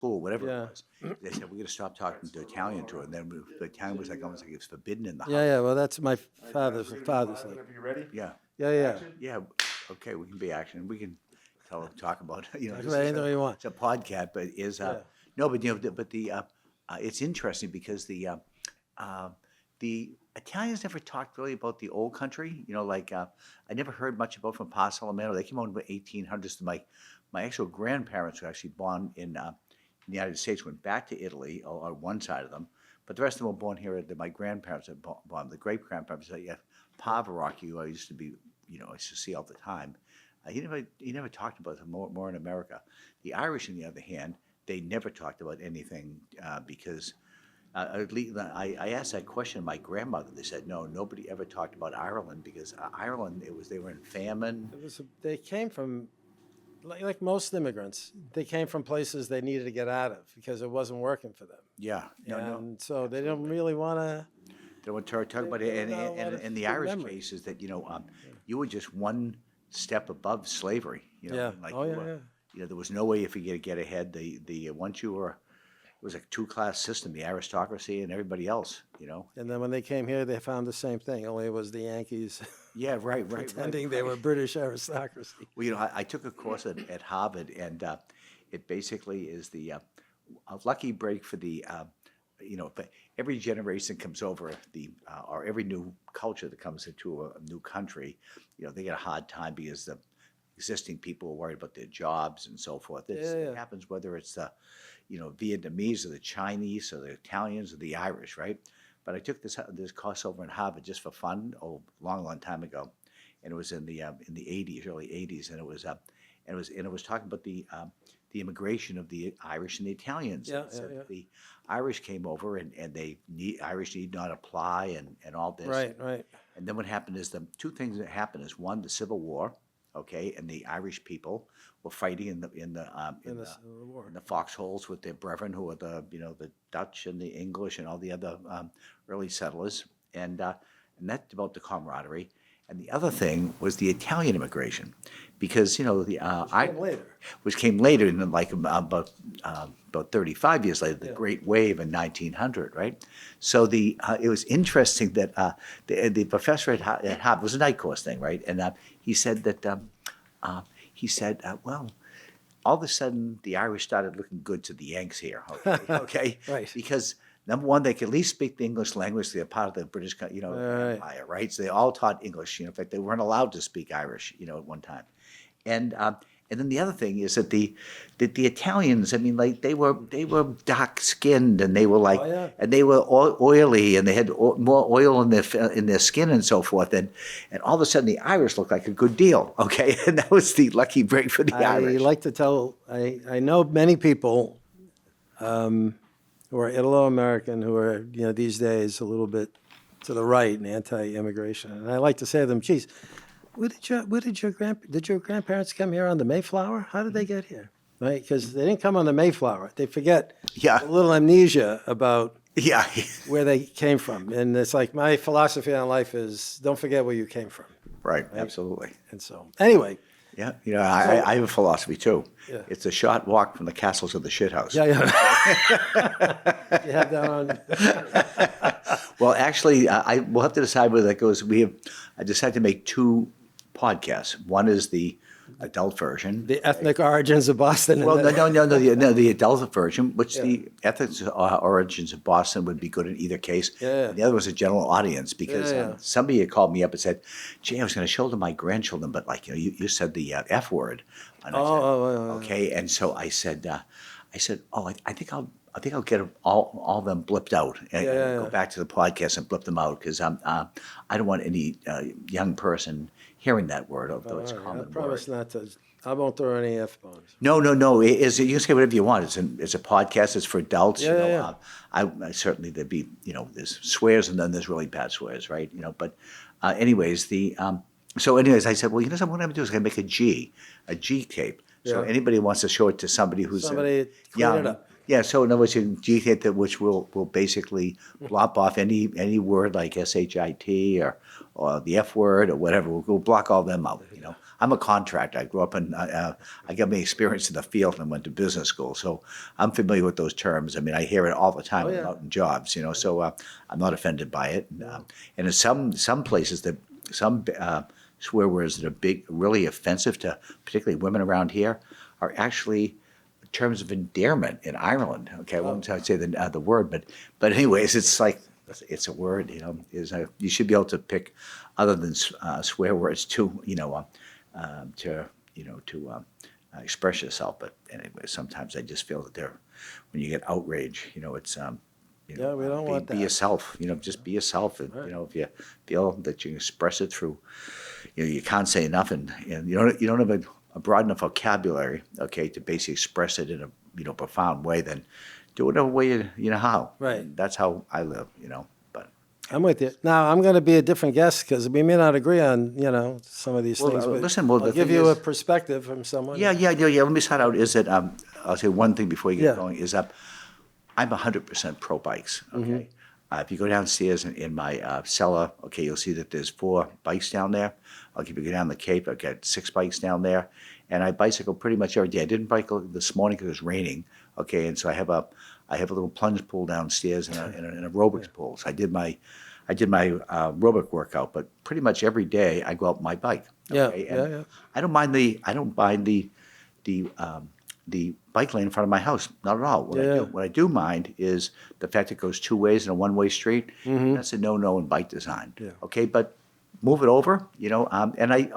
school, whatever Yeah. it was. They said, we're going to stop talking to Italian to her. And then the Italian was like, almost like it's forbidden in the house. Yeah. Well, that's my father's like. Whenever you're ready. Yeah. Yeah. Yeah. Okay, we can be action. We can talk about, Talk this about is anything you want. it's a podcast, but Yeah. no, but it's interesting because the Italians never talked really about the old country. I never heard much about from Pasalamano. They came out in the 1800s. My actual grandparents were actually born in the United States, went back to Italy on one side of them, but the rest of them were born here. My grandparents were born. The great grandparents, Pavarotti, who I used to be, I used to see all the time. He never talked about them more in America. The Irish, on the other hand, they never talked about anything because I asked that question of my grandmother. They said no, nobody ever talked about Ireland because Ireland they were in famine. They came from, like most immigrants, they came from places they needed to get out of because it wasn't working for them. Yeah, And so they don't really want to. They would talk about it, and the Irish case is that you were just one step above slavery. Yeah. There was no way if you get ahead. Once you were, it was a two-class system: the aristocracy and everybody else. And then when they came here, they found the same thing. Only it was the Yankees Yeah, right. pretending they were British aristocracy. Well, I took a course at Harvard, and it basically is a lucky break for but every generation comes over or every new culture that comes into a new country, they get a hard time because the existing people are worried about their jobs and so forth. It happens whether it's the, Vietnamese or the Chinese or the Italians or the Irish, right? But I took this course over in Harvard just for fun, long time ago, and it was in the 80s, early 80s, and it was talking about the immigration of the Irish and the Italians. The Irish came over and Irish need not apply and all this. Right. And then what happened is the two things that happened is one, the Civil War, okay, and the Irish people were fighting in the foxholes with their brethren who were the Dutch and the English and all the other early settlers, and that developed the camaraderie. And the other thing was the Italian immigration, because which came later, in like about 35 years later, the Great Wave in 1900, right? So it was interesting that the professor at Harvard, it was a night course thing, right? And he said that well, all of a sudden the Irish started looking good to the Yanks here, okay? Right. Because number one, they could at least speak the English language. They're part of the British, Empire, right? So they all taught English. In fact, they weren't allowed to speak Irish, at one time. And then the other thing is that the Italians, I mean, like they were dark skinned and they were and they were oily and they had more oil in their skin and so forth. And all of a sudden the Irish looked like a good deal, okay? And that was the lucky break for the Irish. I like to tell. I know many people who are Italo-American who are these days a little bit to the right and anti-immigration, and I like to say to them, "Geez, did your grandparents come here on the Mayflower? How did they get here? Right? Because they didn't come on the Mayflower. They forget a little amnesia about where they came from. And it's like my philosophy on life is don't forget where you came from. Right? Absolutely. And so, anyway. Yeah, I have a philosophy too. Yeah. It's a short walk from the castle to the shithouse. Yeah. You have that on. Well, actually, we'll have to decide whether that goes. I decided to make two podcasts. One is the adult version. The ethnic origins of Boston. Well, no, the adult version, which the ethnic origins of Boston would be good in either case. Yeah. And the other was a general audience because somebody had called me up and said, "Jay, I was going to show them my grandchildren, but you said the F word." And I said, okay. And so I said, I think I'll get all of them blipped out and go back to the podcast and blip them out because I don't want any young person hearing that word, although it's a common word. I promise not to. I won't throw any F-bombs. No. You can say whatever you want. It's a podcast. It's for adults. I certainly there'd be there's swears and then there's really bad swears, right? But anyways I said, well, what I'm going to do is I'm going to make a G tape. So anybody who wants to show it to somebody who's clean young. It up. Yeah, so in other words, a G tape which will basically blop off any word like SHIT or the F word or whatever. We'll block all them out. I'm a contractor. I grew up in, I got my experience in the field and went to business school. So I'm familiar with those terms. I mean, I hear it all the time Oh, yeah. out in jobs, so I'm not offended by it. And in some places, some swear words that are really offensive to particularly women around here are actually terms of endearment in Ireland. Okay, I won't say the word, but anyways, it's like it's a word. You should be able to pick other than swear words to express yourself. But anyway, sometimes I just feel that when you get outrage, it's Yeah, we don't want be that. yourself. Just be yourself. And, if you feel that you can express it through, you can't say enough, and you don't have a broad enough vocabulary, okay, to basically express it in a profound way. Then do it whatever way you know how. Right. And that's how I live. But I'm with you. Now, I'm going to be a different guest because we may not agree on, some of these Well, things. But listen, well, I'll the give thing you a is- perspective from someone. yeah. Let me start out. Is that I'll say one thing before you get Yeah. going. Is I'm 100% pro bikes. Okay. If you go downstairs in my cellar, okay, you'll see that there's 4 bikes down there. If you go down the Cape, I've got 6 bikes down there, and I bicycle pretty much every day. I didn't bike this morning because it was raining. Okay, and so I have a little plunge pool downstairs and an aerobics pool. So I did my aerobic workout, but pretty much every day I go out on my bike. Yeah, Okay? yeah, And yeah. I don't mind the bike lane in front of my house. Not at all. Yeah. What I do mind is the fact it goes 2 ways in a one-way street. That's a no-no in bike design. Yeah. Okay, but move it over, and I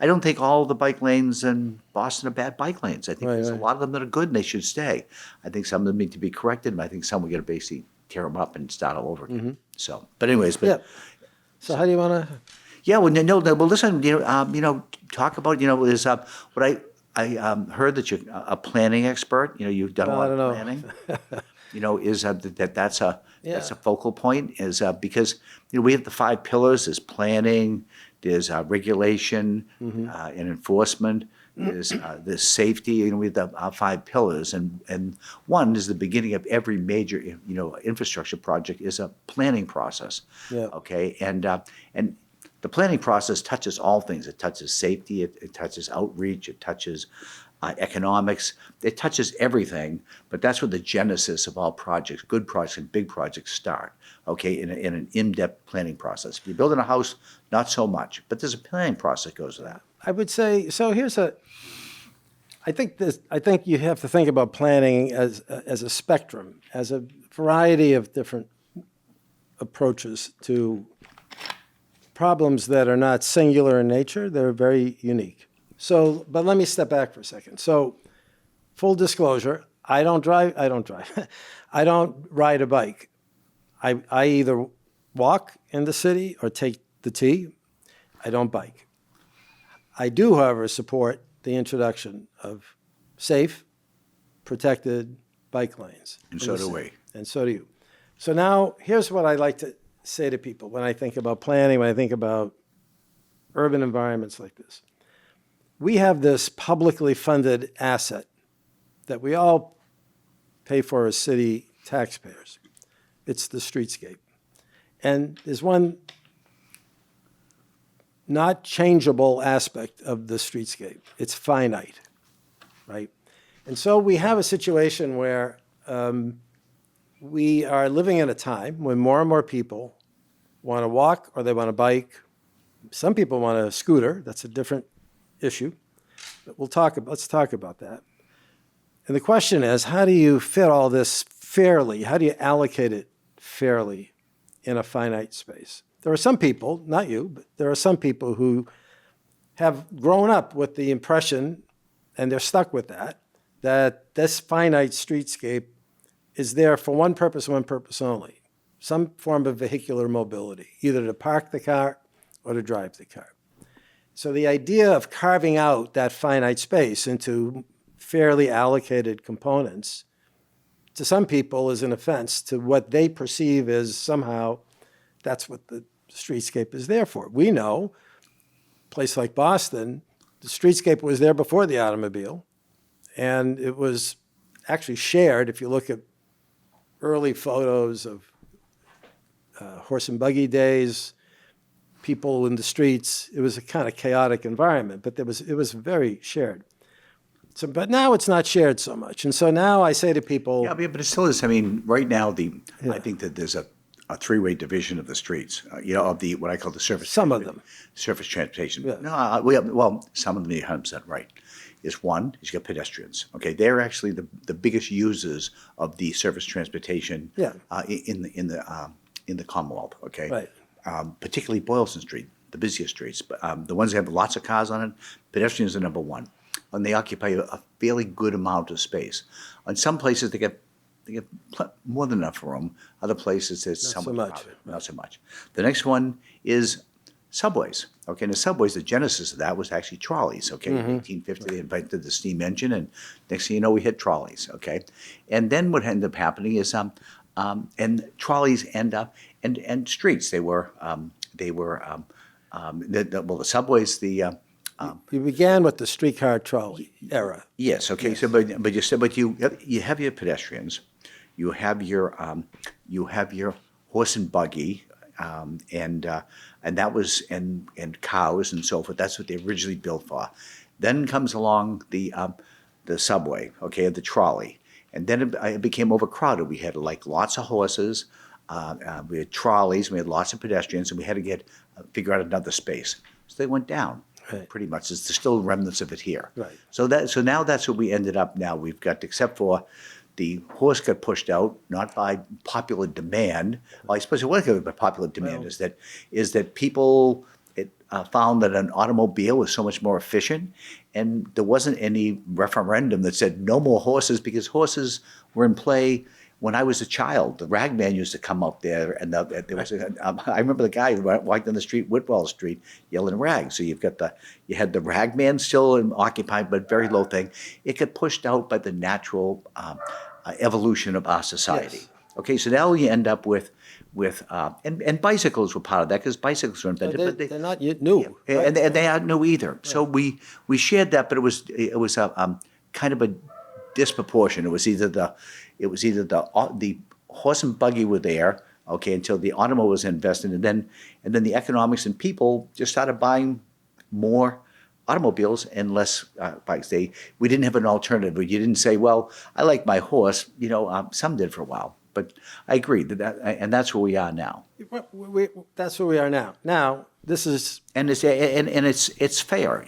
don't think all the bike lanes in Boston are bad bike lanes. I think Right, there's right. a lot of them that are good and they should stay. I think some of them need to be corrected, and I think some we got to basically tear them up and start all over again. So, but anyways, Yeah. So how do you want to? yeah, well, no, well, listen, talk about, there's what I heard that you're a planning expert. You've done a Well, lot I of don't know. planning. Is that's a Yeah. focal point? Is because we have the 5 pillars. There's planning, there's regulation and enforcement. There's safety. We have our 5 pillars, and one is the beginning of every major infrastructure project is a planning process. Yeah. Okay, and the planning process touches all things. It touches safety, it touches outreach, it touches economics, it touches everything. But that's where the genesis of all projects, good projects and big projects, start. Okay, in an in-depth planning process. If you're building a house, not so much, but there's a planning process that goes to that. I would say so. I think you have to think about planning as a spectrum, as a variety of different approaches to problems that are not singular in nature. They're very unique. So, but let me step back for a second. So, full disclosure, I don't drive. I don't ride a bike. I either walk in the city or take the T. I don't bike. I do, however, support the introduction of safe, protected bike lanes. And in so the do city. we. And so do you. So now, here's what I like to say to people when I think about planning, when I think about urban environments like this. We have this publicly funded asset that we all pay for as city taxpayers. It's the streetscape. And there's one not changeable aspect of the streetscape. It's finite, right? And so we have a situation where we are living in a time when more and more people want to walk or they want to bike. Some people want a scooter. That's a different issue. But let's talk about that. And the question is, how do you fit all this fairly? How do you allocate it fairly in a finite space? There are some people, not you, but there are some people who have grown up with the impression, and they're stuck with that this finite streetscape is there for one purpose only, some form of vehicular mobility, either to park the car or to drive the car. So the idea of carving out that finite space into fairly allocated components, to some people is an offense to what they perceive as somehow that's what the streetscape is there for. We know, a place like Boston, the streetscape was there before the automobile, and it was actually shared. If you look at early photos of horse and buggy days, people in the streets. It was a kind of chaotic environment, but it was very shared. So, but now it's not shared so much. And so now I say to people, Yeah, but it still is. I mean, right now, I think that there's a three-way division of the streets, of the, what I call the surface. Some of them. Surface transportation. Yeah. No, well, some of them, you're 100% right. Is one, is you got pedestrians. Okay, they're actually the biggest users of the surface transportation Yeah. in the Commonwealth. Okay, Right. Particularly Boylston Street, the busiest streets. But the ones that have lots of cars on it, pedestrians are number one, and they occupy a fairly good amount of space. In some places, they get more than enough room. Other places, it's Not so somewhat much. crowded. Not so much. The next one is subways. Okay, and the subways, the genesis of that was actually trolleys. Okay, in 1850 they invented the steam engine, and next thing you know, we had trolleys. Okay, and then what ended up happening is and trolleys and streets. They were the subways. You began with the streetcar trolley era. Yes. Okay. So, but you have your pedestrians, you have your horse and buggy, and that was and cows and so forth. That's what they originally built for. Then comes along the subway. Okay, the trolley, and then it became overcrowded. We had like lots of horses, we had trolleys, we had lots of pedestrians, and we had to figure out another space. So they went down. Right. Pretty much. There's still remnants of it here. Right. So now that's what we ended up now. We've got, except for the horse got pushed out, not by popular demand. Well, I suppose it was by popular demand, is that people found that an automobile was so much more efficient, and there wasn't any referendum that said no more horses, because horses were in play. When I was a child, the ragman used to come up there, and there was I remember the guy who walked down the street, Whitwell Street, yelling rag. So you had the ragman still occupied, but very low thing. It got pushed out by the natural evolution of our society. Yes. Okay, so now you end up with and bicycles were part of that, because bicycles were invented, but They're not yet new. and they aren't new either. So we shared that, but it was a kind of a disproportion. It was either the horse and buggy were there, okay, until the automobile was invested, and then the economics and people just started buying more automobiles and less bikes. We didn't have an alternative. You didn't say, well, I like my horse. Some did for a while, but I agree and that's where we are now. That's where we are now. Now, this is... And it's fair,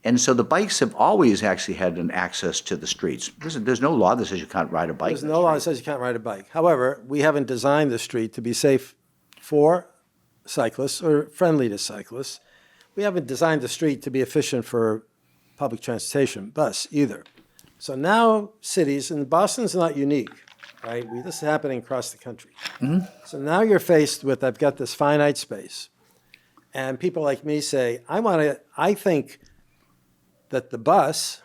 and so the bikes have always actually had an access to the streets. There's no law that says you can't ride a bike. There's no law that says you can't ride a bike. However, we haven't designed the street to be safe for cyclists or friendly to cyclists. We haven't designed the street to be efficient for public transportation, bus either. So now cities, and Boston's not unique, right? This is happening across the country. Mm-hmm. So now you're faced with, I've got this finite space. And people like me say, I think that the bus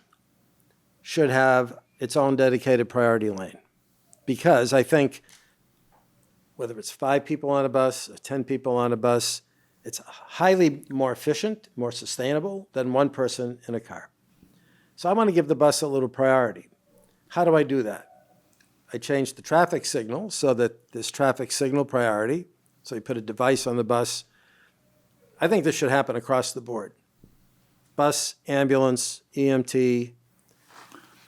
should have its own dedicated priority lane. Because I think whether it's 5 people on a bus or 10 people on a bus, it's highly more efficient, more sustainable than one person in a car. So I want to give the bus a little priority. How do I do that? I changed the traffic signal so that this traffic signal priority, so you put a device on the bus. I think this should happen across the board. Bus, ambulance, EMT,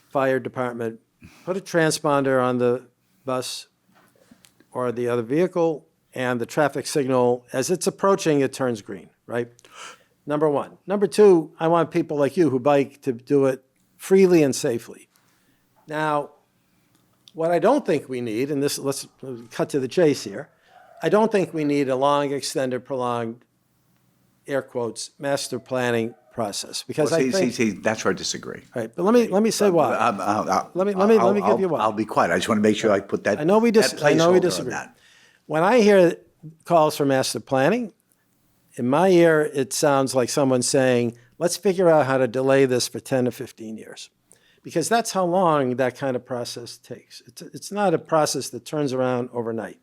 fire department, put a transponder on the bus or the other vehicle, and the traffic signal, as it's approaching, it turns green, right? Number one. Number two, I want people like you who bike to do it freely and safely. Now, what I don't think we need, and let's cut to the chase here, I don't think we need a long, extended, prolonged, air quotes, master planning process, because I think... See, that's where I disagree. Right, but let me say why. Let me give you why. I'll be quiet. I just want to make sure I put that. I know we disagree. On that. When I hear calls for master planning, in my ear, it sounds like someone saying, let's figure out how to delay this for 10 to 15 years. Because that's how long that kind of process takes. It's not a process that turns around overnight.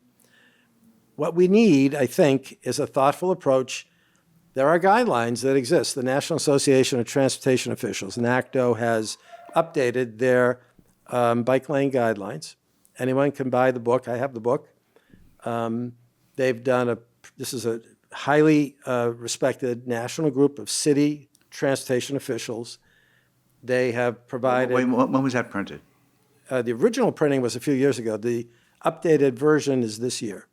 What we need, I think, is a thoughtful approach. There are guidelines that exist. The National Association of Transportation Officials, NACTO, has updated their bike lane guidelines. Anyone can buy the book. I have the book. They've done this is a highly respected national group of city transportation officials. They have provided. Wait, when was that printed? The original printing was a few years ago. The updated version is this year.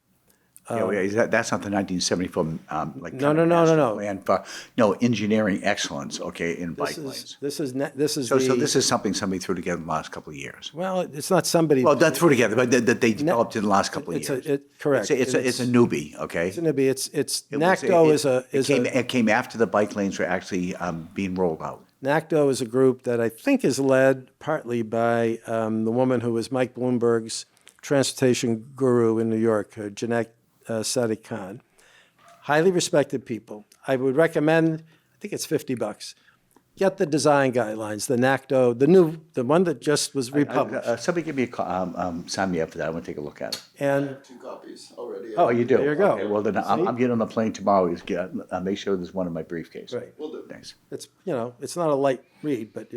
That's not the 1974, like. No, kind no, of no, no, master no. Plan for, no, engineering excellence, okay, in bike lanes. This is So the. this is something somebody threw together in the last couple of years. Well, it's not somebody. Well, not threw together, but that they developed in the last couple of It's years. correct. It's a newbie, okay? It's going to be. It's It was- NACDO it- It came after the bike lanes were actually being rolled out. NACDO is a group that I think is led partly by the woman who was Mike Bloomberg's transportation guru in New York, Jeanette Sadiq Khan. Highly respected people. I would recommend, I think it's $50. Get the design guidelines, the NACDO, the one that just was republished. Somebody give me a call, sign me up for that. I want to take a look at it. And 2 copies already. Oh, you do? There you go. Okay, well, then I'm getting on the plane tomorrow. Make sure there's one in my briefcase. Right. Will do. Thanks. it's, it's not a light read, but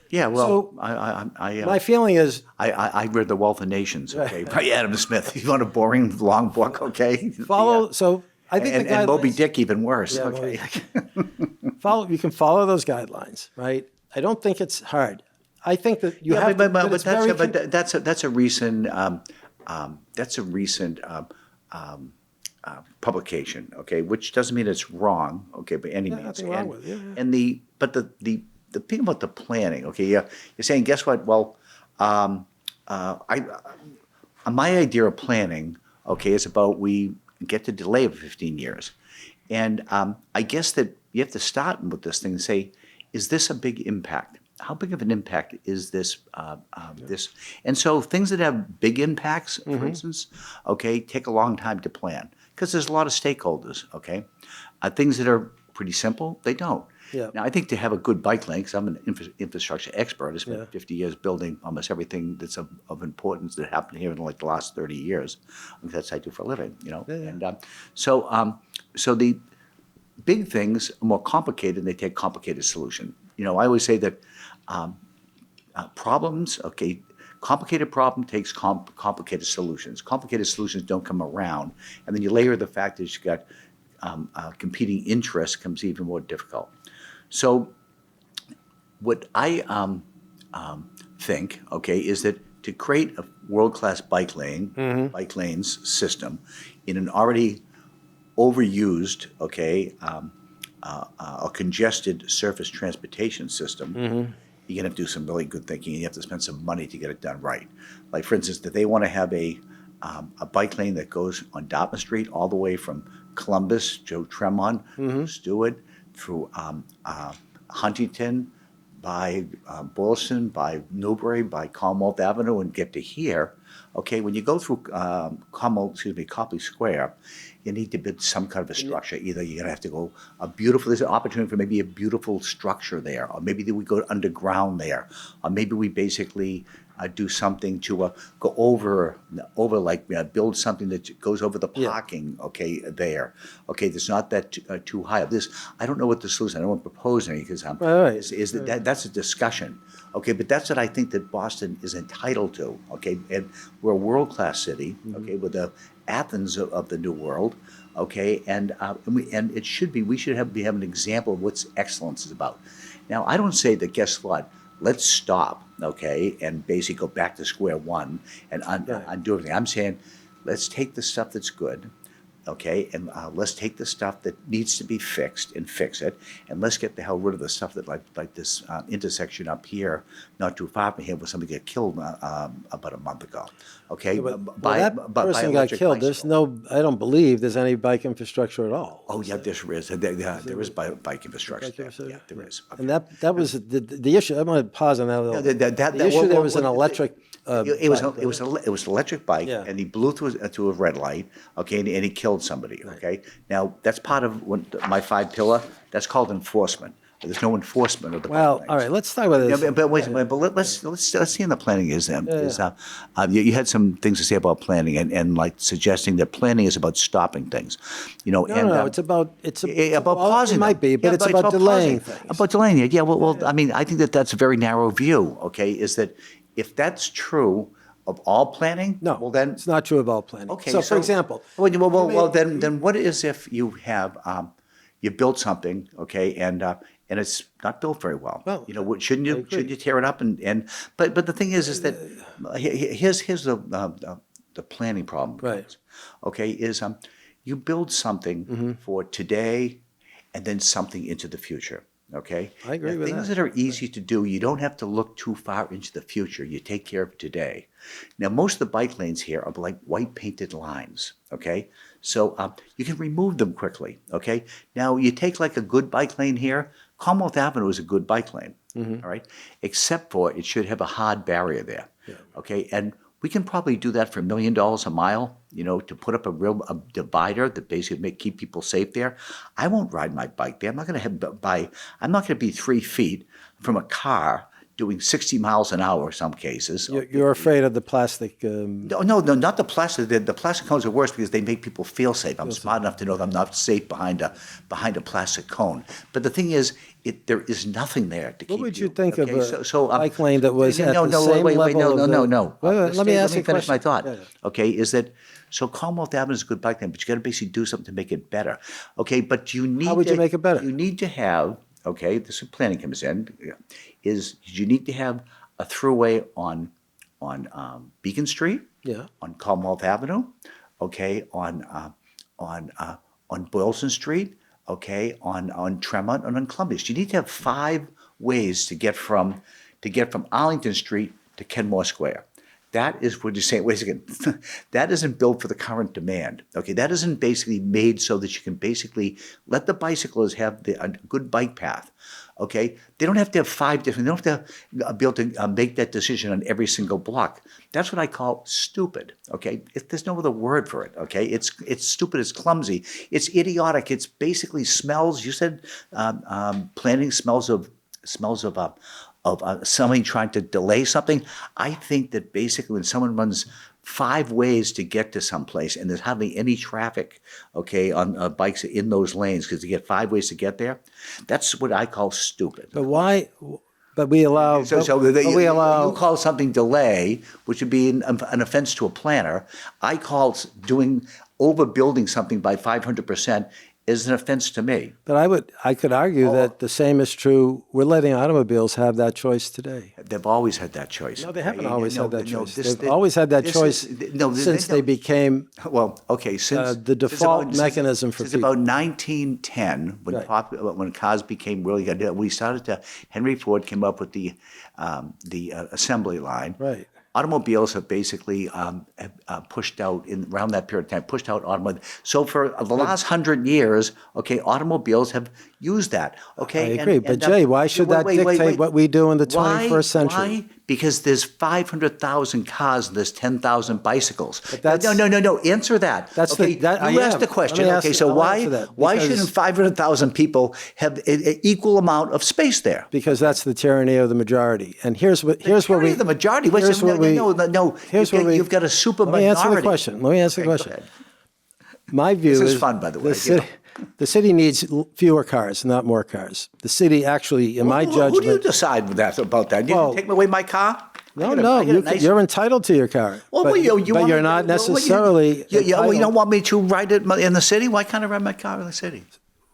Yeah, well, So, I my feeling is, I read The Wealth of Nations, okay, by Adam Smith. You want a boring, long book, okay? follow, Yeah. so I think the And Moby guidelines- Dick even worse, Yeah, okay? you can follow those guidelines, right? I don't think it's hard. I think that you Yeah, have to, but it's very, that's a recent publication, okay, which doesn't mean it's wrong, okay, by any means. nothing wrong with it, yeah. And the thing about the planning, okay, you're saying, guess what? Well, my idea of planning, okay, is about we get to delay it for 15 years. And I guess that you have to start with this thing and say, is this a big impact? How big of an impact is this? This? And so things that have big impacts, for instance, okay, take a long time to plan because there's a lot of stakeholders, okay? Things that are pretty simple, they don't. Yeah. Now, I think to have a good bike lane, because I'm an infrastructure expert, I spent Yeah. 50 years building almost everything that's of importance that happened here in like the last 30 years. That's what I do for a living, you know? Yeah, yeah. And so the big things are more complicated and they take complicated solution. You know, I always say that problems, okay, complicated problem takes complicated solutions. Complicated solutions don't come around. And then you layer the fact that you've got competing interests becomes even more difficult. So what I think, okay, is that to create a world-class bike lanes system in an already overused, okay, a congested surface transportation system, you're going to do some really good thinking, and you have to spend some money to get it done right. Like, for instance, that they want to have a bike lane that goes on Dartmouth Street all the way from Columbus, Joe Tremont, Stewart, through Huntington, by Boylston, by Newbury, by Commonwealth Avenue, and get to here. Okay, when you go through Copley Square, you need to build some kind of a structure. Either you're gonna have to go there's an opportunity for maybe a beautiful structure there, or maybe we go underground there, or maybe we basically do something to go over like build something that goes over the parking, okay, there. Okay, that's not that too high up. This, I don't know what the solution, I don't want to propose any, because that's a discussion. Okay, but that's what I think that Boston is entitled to, okay? And we're a world-class city, okay, we're the Athens of the New World, okay? And it should be, we should have an example of what excellence is about. Now, I don't say that, guess what? Let's stop, okay, and basically go back to square one and undo everything. I'm saying, let's take the stuff that's good, okay, and let's take the stuff that needs to be fixed and fix it, and let's get the hell rid of the stuff that like this intersection up here, not too far from here, where somebody got killed about a month ago, okay? that person got killed. There's I don't believe there's any bike infrastructure at all. Oh, yeah, there is. There is bike infrastructure there. Yeah, there is. Okay. And that was the issue. I'm going to pause on that a little. The issue well, there was an well, electric. It was an electric bike, Yeah. and he blew to a red light, okay, and he killed somebody, okay? Now, that's part of my 5 pillar, that's called enforcement. There's no enforcement of the bike Well, lanes. all right, let's talk about this. Yeah, but wait a minute, but let's see in the planning you had some things to say about planning and like suggesting that planning is about stopping things, you know. No, it's about pausing. It might be, but Yeah, it's about delaying pausing. things. About delaying it, yeah. Well, I mean, I think that's a very narrow view. Okay, is that if that's true, of all planning? No, Well, then, it's not true of all planning. okay. So, for example, Then what is if you have, you built something, okay, and it's not built very well? Well, You know, shouldn't I you, agree. shouldn't you tear it up but the thing is that, here's the planning problem. Right. comes, Okay, is, you build something for today and then something into the future. Okay? I agree Now, with things that. that are easy to do, you don't have to look too far into the future. You take care of today. Now, most of the bike lanes here are like white painted lines. Okay? So you can remove them quickly. Okay? Now, you take like a good bike lane here. Commonwealth Avenue is a good bike lane. All right? Except for it should have a hard barrier there. Okay? And we can probably do that for $1 million a mile, you know, to put up a divider that basically keep people safe there. I won't ride my bike there. I'm not going to be 3 feet from a car doing 60 miles an hour in some cases. You're afraid of the plastic. No, not the plastic. The plastic cones are worse because they make people feel safe. I'm smart enough to know that I'm not safe behind a plastic cone. But the thing is, there is nothing there to keep you. What would you think of Okay, a bike lane that was at the same wait, level of the- no. Wait, let me ask you a finish my question. thought. Yeah. Okay, is that so? Commonwealth Avenue is a good bike lane, but you got to basically do something to make it better. Okay, but you need. How would you make it better? You need to have. Okay, this is where planning comes in. Is you need to have a throughway on Beacon Street. Yeah. On Commonwealth Avenue. Okay, on Boylston Street. Okay, on Tremont and on Columbus. You need to have 5 ways to get from Arlington Street to Kenmore Square. That is what you're saying. Wait a second. That isn't built for the current demand. Okay, that isn't basically made so that you can basically let the bicyclists have a good bike path. Okay, they don't have to have 5 different. They don't have to be able to make that decision on every single block. That's what I call stupid. Okay, there's no other word for it. Okay, it's stupid. It's clumsy. It's idiotic. It's basically smells. You said planning smells of somebody trying to delay something. I think that basically when someone runs 5 ways to get to someplace and there's hardly any traffic, okay, on bikes in those lanes because you get 5 ways to get there, that's what I call stupid. But why? But we allow. You call something delay, which would be an offense to a planner. I call overbuilding something by 500% is an offense to me. But I could argue that the same is true. We're letting automobiles have that choice today. They've always had that choice. No, they haven't always had that choice. They've always had that choice since they became well, okay, since the default mechanism for since people. about 1910, when cars became really good, Henry Ford came up with the assembly line. Right. Automobiles have basically pushed out around that period of time, pushed out automobiles. So for the last 100 years, okay, automobiles have used that. Okay, I agree, but Jay, why should that dictate what we do in the 21st century? Why? Because there's 500,000 cars and there's 10,000 bicycles. That's, no. Answer that. That's okay. You asked the question. Okay, so why shouldn't 500,000 people have an equal amount of space there? Because that's the tyranny of the majority. And here's where we the majority. No. You've got a super minority. Let me answer the question. Go ahead. My view This is fun, by the way. The city needs fewer cars, not more cars. The city actually, in my judgment... Who do you decide about that? You can take away my car? No, you're entitled to your car. Well, but you're not necessarily... You don't want me to ride it in the city? Why can't I ride my car in the city?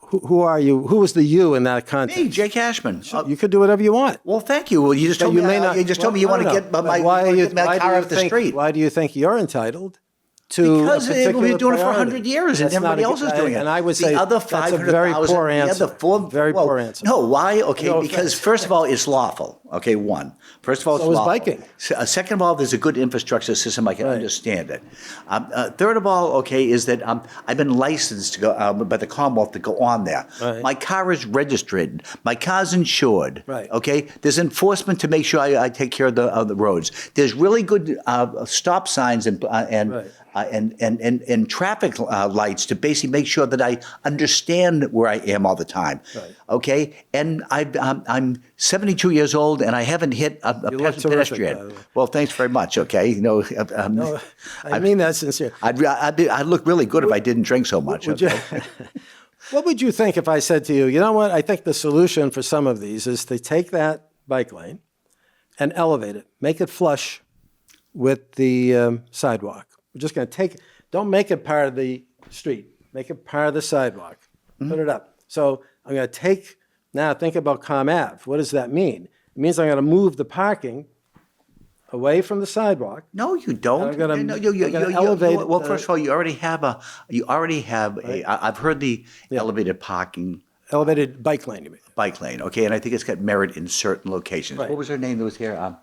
Who are you? Who is the you in that context? Me, Jay Cashman. You could do whatever you want. Well, thank you. Well, you just told me you want to get my car off the street. Why do you think you're entitled? Because we've been doing it for 100 years and everybody else is doing it. And I would say other that's a very poor answer. Very poor answer. No, why? Okay, because first of all, it's lawful. Okay, one. First of all, it's lawful. So is biking. Second of all, there's a good infrastructure system. I can understand it. Third of all, okay, is that I've been licensed to go by the Commonwealth to go on there. Right. My car is registered. My car's insured. Right. Okay. There's enforcement to make sure I take care of the roads. There's really good stop signs and traffic lights to basically make sure that I understand where I am all the time. Right. Okay, and I'm 72 years old and I haven't hit a pedestrian. By the way. Well, thanks very much. Okay, No, I mean that sincerely. I'd look really good if I didn't drink so much. What would you think if I said to you, you know what? I think the solution for some of these is to take that bike lane and elevate it, make it flush. with the sidewalk. We're just going to don't make it part of the street. Make it part of the sidewalk. Put it up. So I'm going to now think about Com Ave. What does that mean? It means I'm going to move the parking away from the sidewalk. No, you don't. I'm gonna- No, I'm gonna elevate well, the- first of all, you already have I've heard the elevated parking Elevated bike lane, you mean? bike lane, okay, and I think it's got merit in certain locations. Right. What was her name that was here?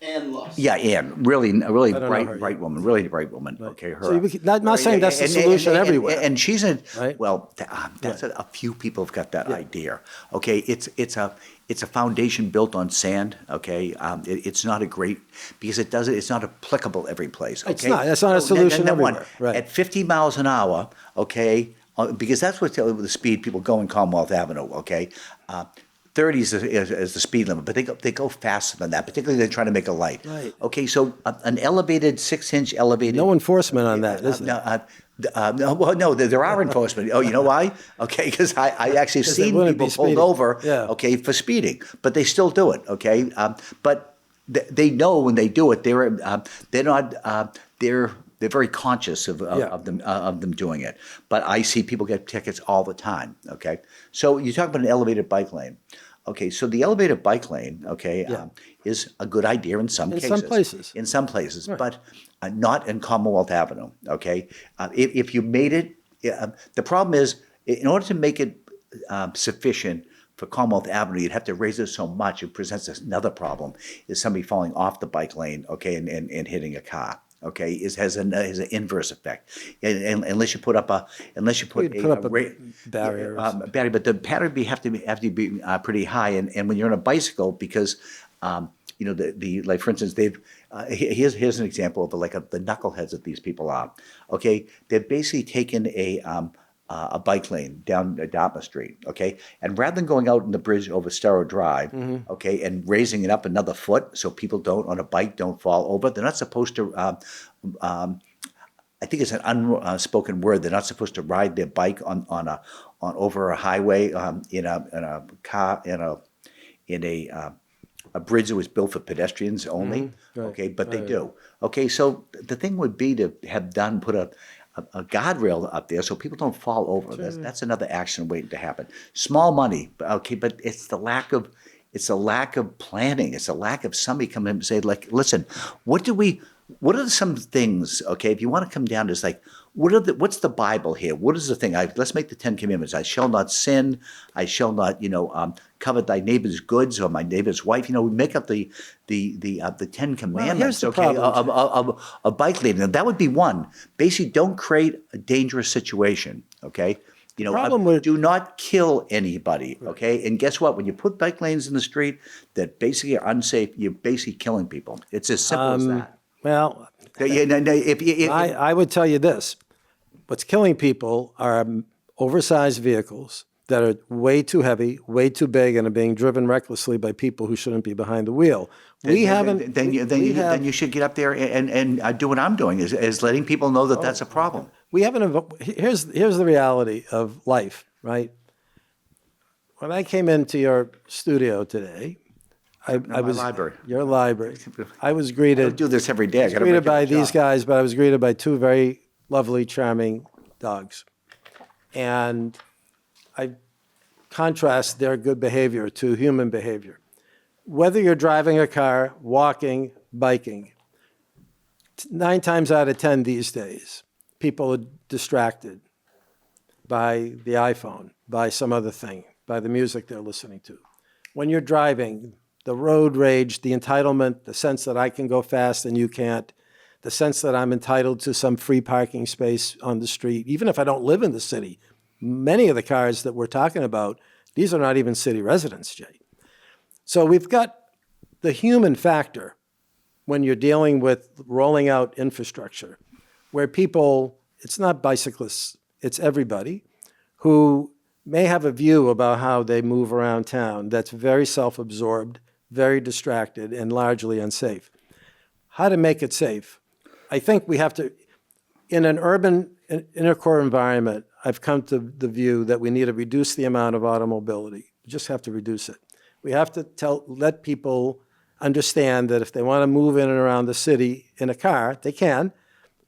And lost. Yeah, Ann, really, a really don't know bright, her, bright yeah. woman, really bright woman. Okay, her. So I'm not saying that's the solution everywhere. And she's Right. that's a few people have got that idea. Okay, it's a foundation built on sand. Okay, it's not a great because it's not applicable every place. Okay, It's not. That's not a solution one, everywhere. Right. At 50 miles an hour, okay, because that's what's the speed people go in Commonwealth Avenue. Okay. 30 is the speed limit, but they go faster than that, particularly they're trying to make a light. Right. Okay, so an elevated 6-inch elevated. No enforcement on that, is there? No, there are enforcement. Oh, you know why? Okay, because I actually 'Cause they seen wouldn't be people pulled speeding. over, Yeah. okay, for speeding, but they still do it. Okay, but they know when they do it, they're very conscious of them doing it. But I see people get tickets all the time. Okay, so you talk about an elevated bike lane. Okay, so the elevated bike lane, okay, is a good idea in some cases. In some places, but not in Commonwealth Avenue. Okay, if you made it, the problem is in order to make it sufficient for Commonwealth Avenue, you'd have to raise it so much. It presents another problem: is somebody falling off the bike lane, okay, and hitting a car. Okay, has an inverse effect, and unless you put up a barrier. Barrier, but the barrier have to be pretty high, and when you're on a bicycle, because like for instance, here's an example of the knuckleheads that these people are. Okay, they've basically taken a bike lane down Dartmouth Street, okay? And rather than going out in the bridge over Starrow Drive, okay, and raising it up another foot so people on a bike don't fall over, they're not supposed to, I think it's an unspoken word, they're not supposed to ride their bike on over a highway in a car, in a bridge that was built for pedestrians only, Right. okay, but they do. Okay, so the thing would be to put a guardrail up there so people don't fall over. That's another action waiting to happen. Small money, okay, but it's the lack of planning. It's a lack of somebody coming in and say, like, listen, what are some things, okay, if you want to come down to it's like, what's the Bible here? What is the thing? Let's make the 10 Commandments. I shall not sin. I shall not, covet thy neighbor's goods or my neighbor's wife. We make up the 10 Commandments, the okay, problem. of bike lane. Now, that would be one. Basically, don't create a dangerous situation, okay? Do not kill anybody, okay? And guess what? When you put bike lanes in the street that basically are unsafe, you're basically killing people. It's as simple as that. Well, If I would tell you this. What's killing people are oversized vehicles that are way too heavy, way too big, and are being driven recklessly by people who shouldn't be behind the wheel. Then you should get up there and do what I'm doing, is letting people know that that's a problem. Here's the reality of life, right? When I came into your studio today, I was library. Your library. I was I greeted. don't do this every day. I got to Greeted by these guys, but I was greeted by two very lovely, charming dogs. And I contrast their good behavior to human behavior. Whether you're driving a car, walking, biking, 9 times out of 10 these days, people are distracted by the iPhone, by some other thing, by the music they're listening to. When you're driving, the road rage, the entitlement, the sense that I can go fast and you can't, the sense that I'm entitled to some free parking space on the street, even if I don't live in the city. Many of the cars that we're talking about, these are not even city residents, Jay. So we've got the human factor when you're dealing with rolling out infrastructure, where people, it's not bicyclists, it's everybody, who may have a view about how they move around town that's very self-absorbed, very distracted, and largely unsafe. How to make it safe? I think we have to, in an urban inner core environment, I've come to the view that we need to reduce the amount of automobility. We just have to reduce it. We have to let people understand that if they want to move in and around the city in a car, they can,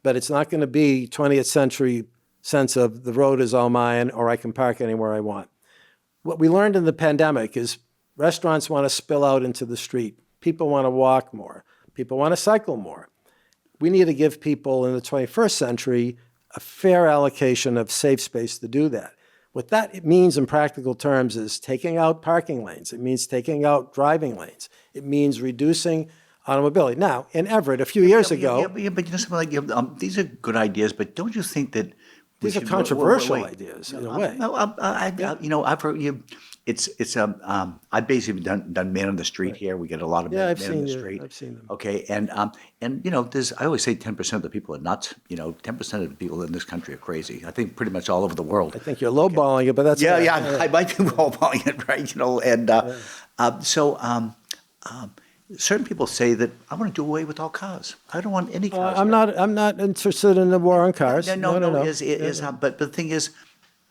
but it's not going to be 20th century sense of the road is all mine or I can park anywhere I want. What we learned in the pandemic is restaurants want to spill out into the street. People want to walk more. People want to cycle more. We need to give people in the 21st century a fair allocation of safe space to do that. What that means in practical terms is taking out parking lanes. It means taking out driving lanes. It means reducing automobility. Now, in Everett, a few years ago, but you know something like these are good ideas, but don't you think that we these are should- controversial wait. ideas in a way. No, you know, I've heard you. It's I've basically done man on the street here. We get a lot of Yeah, men, I've man on seen the you. street. I've seen them. Okay, and you know, I always say 10% of the people are nuts. You know, 10% of the people in this country are crazy. I think pretty much all over the world. I think you're lowballing it, but that's Yeah, all right. yeah, I might be lowballing it, right? You know, and certain people say that I want to do away with all cars. I don't want any cars. I'm not interested in the war on cars. No. But the thing is,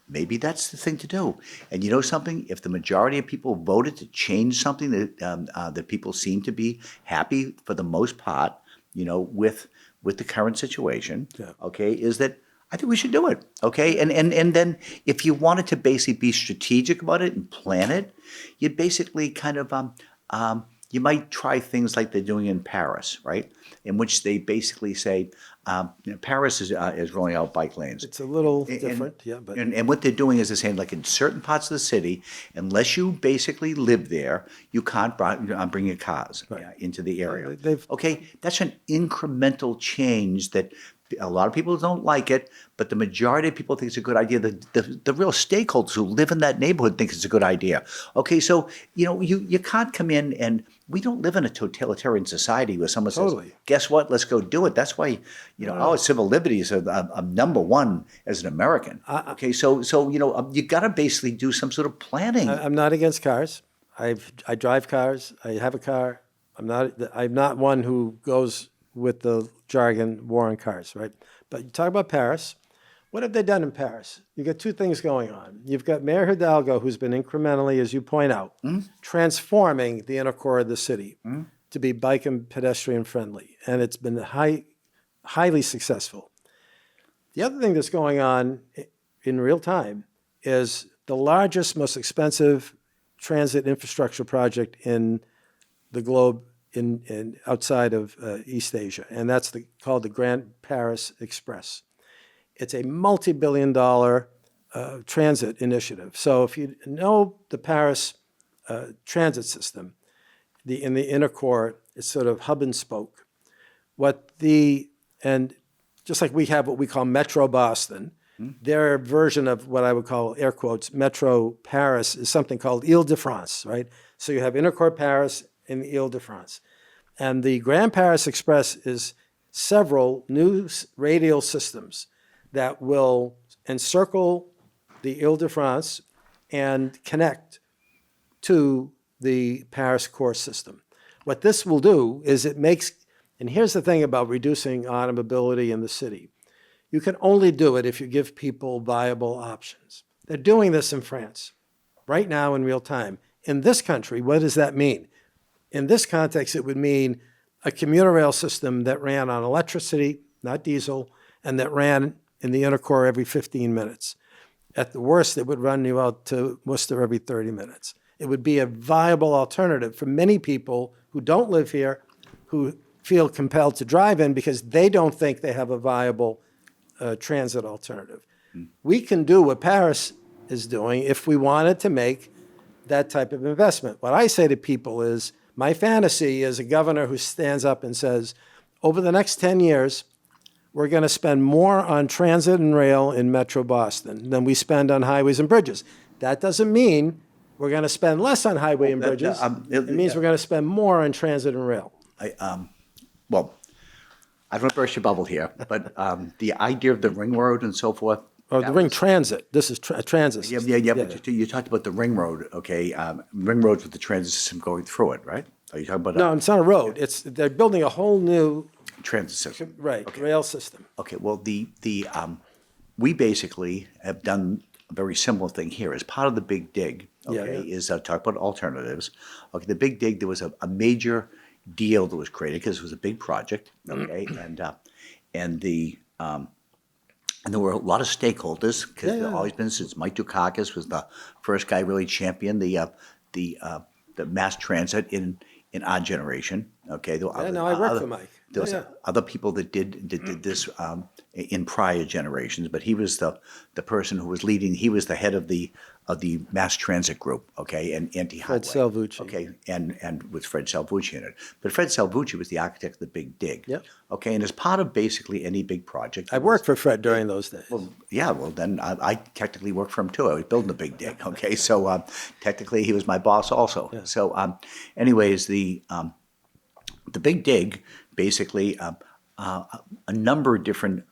maybe that's the thing to do. And you know something? If the majority of people voted to change something that people seem to be happy for the most part, you know, with the current situation, okay, is that I think we should do it, okay? And then if you wanted to basically be strategic about it and plan it, you'd basically kind of you might try things like they're doing in Paris, right? In which they basically say, you know, Paris is rolling out bike lanes. It's a little different, yeah, but And what they're doing is they're saying, like in certain parts of the city, unless you basically live there, you can't bring your cars into the area. Okay, that's an incremental change that a lot of people don't like it, but the majority of people think it's a good idea. The real stakeholders who live in that neighborhood think it's a good idea. Okay, so you know you can't come in and we don't live in a totalitarian society where someone says, "Guess what? Let's go do it." That's why our civil liberties are number one as an American. Okay, so you know you got to basically do some sort of planning. I'm not against cars. I drive cars. I have a car. I'm not one who goes with the jargon war on cars, right? But you talk about Paris. What have they done in Paris? You got two things going on. You've got Mayor Hidalgo, who's been incrementally, as you point out, transforming the inner core of the city to be bike and pedestrian friendly, and it's been highly successful. The other thing that's going on in real time is the largest, most expensive transit infrastructure project in the globe in outside of East Asia, and that's called the Grand Paris Express. It's a multi-billion-dollar transit initiative. So if you know the Paris transit system, in the inner core, it's sort of hub and spoke. And just like we have what we call Metro Boston, their version of what I would call, air quotes, Metro Paris is something called Ile-de-France, right? So you have inner core Paris and the Ile-de-France. And the Grand Paris Express is several new radial systems that will encircle the Ile-de-France and connect to the Paris core system. What this will do is and here's the thing about reducing automobility in the city. You can only do it if you give people viable options. They're doing this in France right now in real time. In this country, what does that mean? In this context, it would mean a commuter rail system that ran on electricity, not diesel, and that ran in the inner core every 15 minutes. At the worst, it would run you out to Worcester every 30 minutes. It would be a viable alternative for many people who don't live here, who feel compelled to drive in because they don't think they have a viable transit alternative. We can do what Paris is doing if we wanted to make that type of investment. What I say to people is, my fantasy is a governor who stands up and says, over the next 10 years, we're going to spend more on transit and rail in Metro Boston than we spend on highways and bridges. That doesn't mean we're going to spend less on highway and bridges. It means we're going to spend more on transit and rail. Well, I don't want to burst your bubble here, but the idea of the ring road and so forth. Oh, the ring transit. This is transit system. Yeah. But you talked about the ring road, okay? Ring roads with the transit system going through it, right? Are you talking about? No, it's not a road. They're building a whole new transit system. Right, Okay. rail system. Okay. Well, we basically have done a very similar thing here as part of the big dig. Okay, Yeah. is talk about alternatives. Okay, the big dig. There was a major deal that was created because it was a big project, okay, and there were a lot of stakeholders because Yeah, there yeah. always been since Mike Dukakis was the first guy really championed the mass transit in our generation. Okay, there were Yeah, no, I worked for Mike. there was Yeah, other people that did this in prior generations, but he was the person who was leading. He was the head of the mass transit group. Okay, and anti-highway. Fred Salvucci. Okay, and with Fred Salvucci in it. But Fred Salvucci was the architect of the Big Dig. Yep. Okay, and as part of basically any big project, I worked for Fred during those days. yeah, well, then I technically worked for him too. I was building the Big Dig. Okay, so technically he was my boss also. Yeah. So, anyways, the Big Dig basically a number of different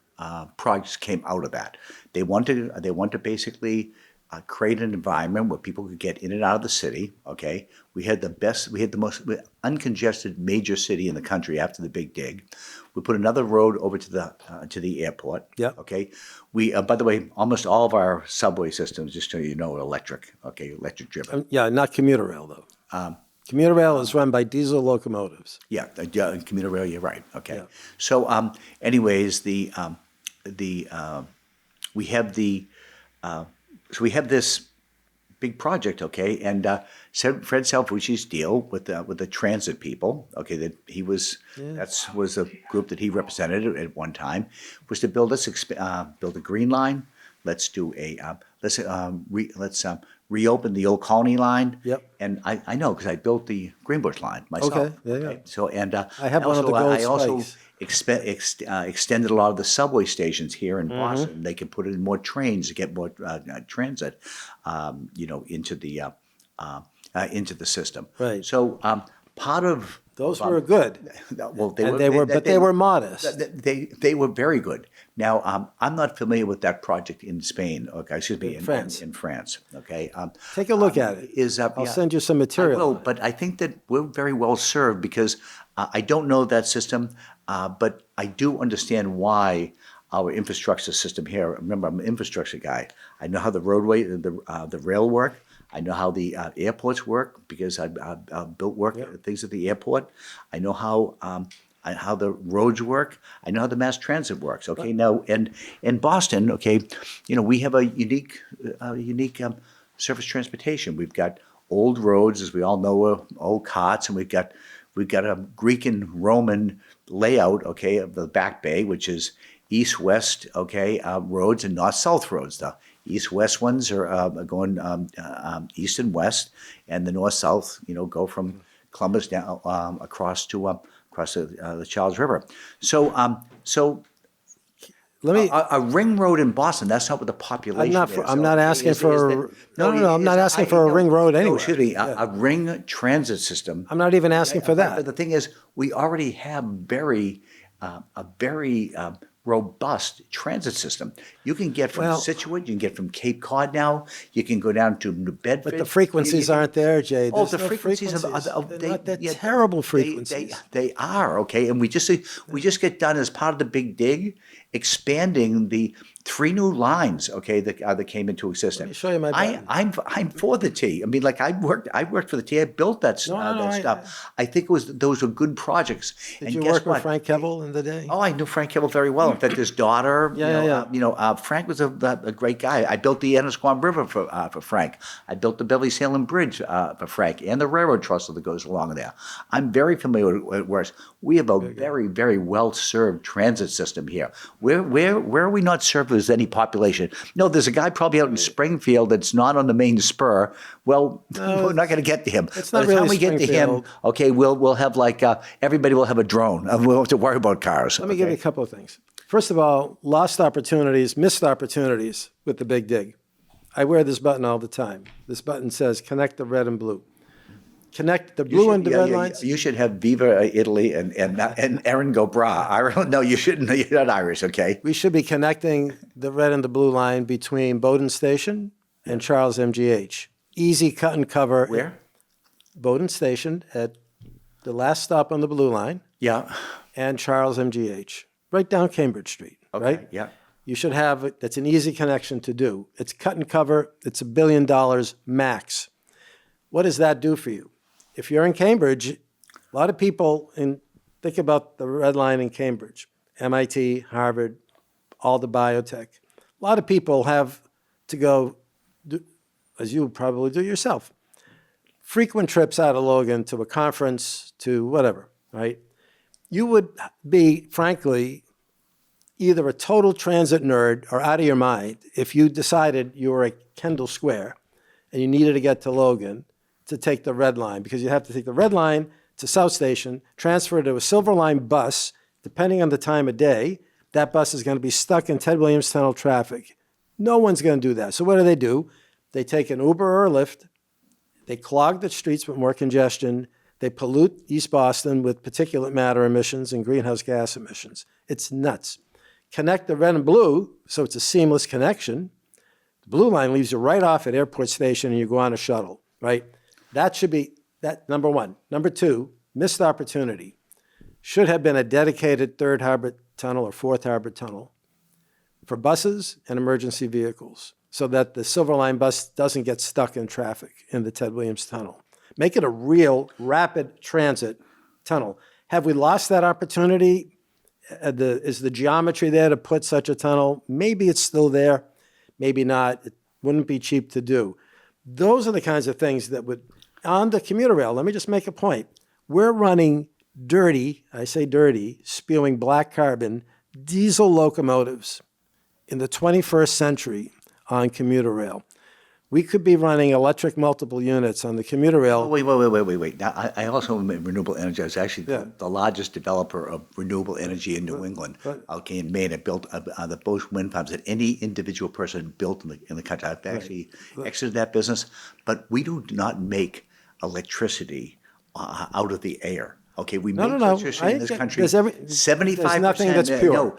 projects came out of that. They want to basically create an environment where people could get in and out of the city. Okay, we had the most uncongested major city in the country after the Big Dig. We put another road over to the airport. Yeah. Okay. We by the way, almost all of our subway systems, just so you know, are electric. Okay, electric driven. Yeah, not commuter rail, though. Commuter rail is run by diesel locomotives. Yeah, commuter rail. You're right. Okay. Yeah. So, anyways, we have so we have this big project, okay, and Fred Salvucci's deal with the transit people, okay, that he was was a group that he represented at one time, was to build build a green line. Let's do let's reopen the old Colony line. Yep. And I know because I built the Greenbush line myself. Okay, yeah. So I have one of the gold I also spikes. extended a lot of the subway stations here in Mm-hmm. Boston. They could put in more trains to get more transit, into the system. Right. So part of Those were good. well, They were modest. they were very good. Now, I'm not familiar with that project in Spain. Okay, excuse me, in France. In France. Okay. Take a look at it. I'll send you some material. I will, but I think that we're very well served because I don't know that system, but I do understand why our infrastructure system here. Remember, I'm an infrastructure guy. I know how the roadway, the rail work. I know how the airports work because I built things at the airport. I know how the roads work. I know how the mass transit works. Okay, now and in Boston, okay, we have a unique surface transportation. We've got old roads, as we all know, old carts, and we've got a Greek and Roman layout, okay, of the Back Bay, which is east-west, okay, roads and north-south roads. The east-west ones are going east and west, and the north-south, go from Columbus down across the Charles River. So Let me. a ring road in Boston. That's not what the population is. I'm not asking for. No. I'm not asking for a ring road anyway. Excuse me. A ring transit system. I'm not even asking for But that. the thing is, we already have a very robust transit system. You can get from Situate, you can get from Cape Cod now, you can go down to New Bedford. But the frequencies aren't there, Jay. Oh, There's the no frequencies They're terrible frequencies. They are, okay. And we just get done as part of the Big Dig, expanding the 3 new lines, okay, that came into existence. Let me show you my button. I'm for the T. I mean, like I worked for the T. I built that stuff. I think those were good projects. Did you work with Frank Kevel in the day? Oh, I knew Frank Kevel very well. In fact, his daughter, Frank was a great guy. I built the Annisquam River for Frank. I built the Beverly Salem Bridge for Frank, and the railroad trestle that goes along there. I'm very familiar with it works. We have a very, very well-served transit system here. Where are we not served with any population? No, there's a guy probably out in Springfield that's not on the main spur. Well, we're not going to get to him. It's By not the time really we get to him, Springfield. okay, we'll have everybody will have a drone. We won't have to worry about cars. Let me give you a couple of things. First of all, lost opportunities, missed opportunities with the Big Dig. I wear this button all the time. This button says connect the red and blue. Connect the blue and the red lines. You should have Viva Italy and Erin go bra. Ireland, no, you shouldn't. You're not Irish, okay? We should be connecting the red and the blue line between Bowdoin Station and Charles MGH. Easy cut and cover. Where? Bowdoin Station at the last stop on the blue line Yeah. and Charles MGH, right down Cambridge Street, Okay. right? Yeah. You should have it. That's an easy connection to do. It's cut and cover. It's $1 billion max. What does that do for you? If you're in Cambridge, A lot of people think about the Red Line in Cambridge, MIT, Harvard, all the biotech. A lot of people have to go, as you probably do yourself, frequent trips out of Logan to a conference, to whatever, right? You would be, frankly, either a total transit nerd or out of your mind if you decided you were at Kendall Square and you needed to get to Logan to take the Red Line, because you have to take the Red Line to South Station, transfer to a Silver Line bus. Depending on the time of day, that bus is going to be stuck in Ted Williams Tunnel traffic. No one's going to do that. So what do? They take an Uber or a Lyft. They clog the streets with more congestion. They pollute East Boston with particulate matter emissions and greenhouse gas emissions. It's nuts. Connect the red and blue so it's a seamless connection. The blue line leaves you right off at Airport Station and you go on a shuttle, right? That should be that, number one. Number two, missed opportunity. Should have been a dedicated Third Harbor Tunnel or Fourth Harbor Tunnel for buses and emergency vehicles so that the Silver Line bus doesn't get stuck in traffic in the Ted Williams Tunnel. Make it a real rapid transit tunnel. Have we lost that opportunity? Is the geometry there to put such a tunnel? Maybe it's still there, maybe not. It wouldn't be cheap to do. Those are the kinds of things that would, on the commuter rail, let me just make a point. We're running dirty, I say dirty, spewing black carbon, diesel locomotives in the 21st century on commuter rail. We could be running electric multiple units on the commuter rail. Wait. Now, I also am in renewable energy. I was actually the largest developer of renewable energy in New England. Okay, in Maine, I built the most wind farms that any individual person built in the country. I've actually exited that business, but we do not make electricity out of the air. Okay, we make electricity in this country. 75%. There's nothing that's pure.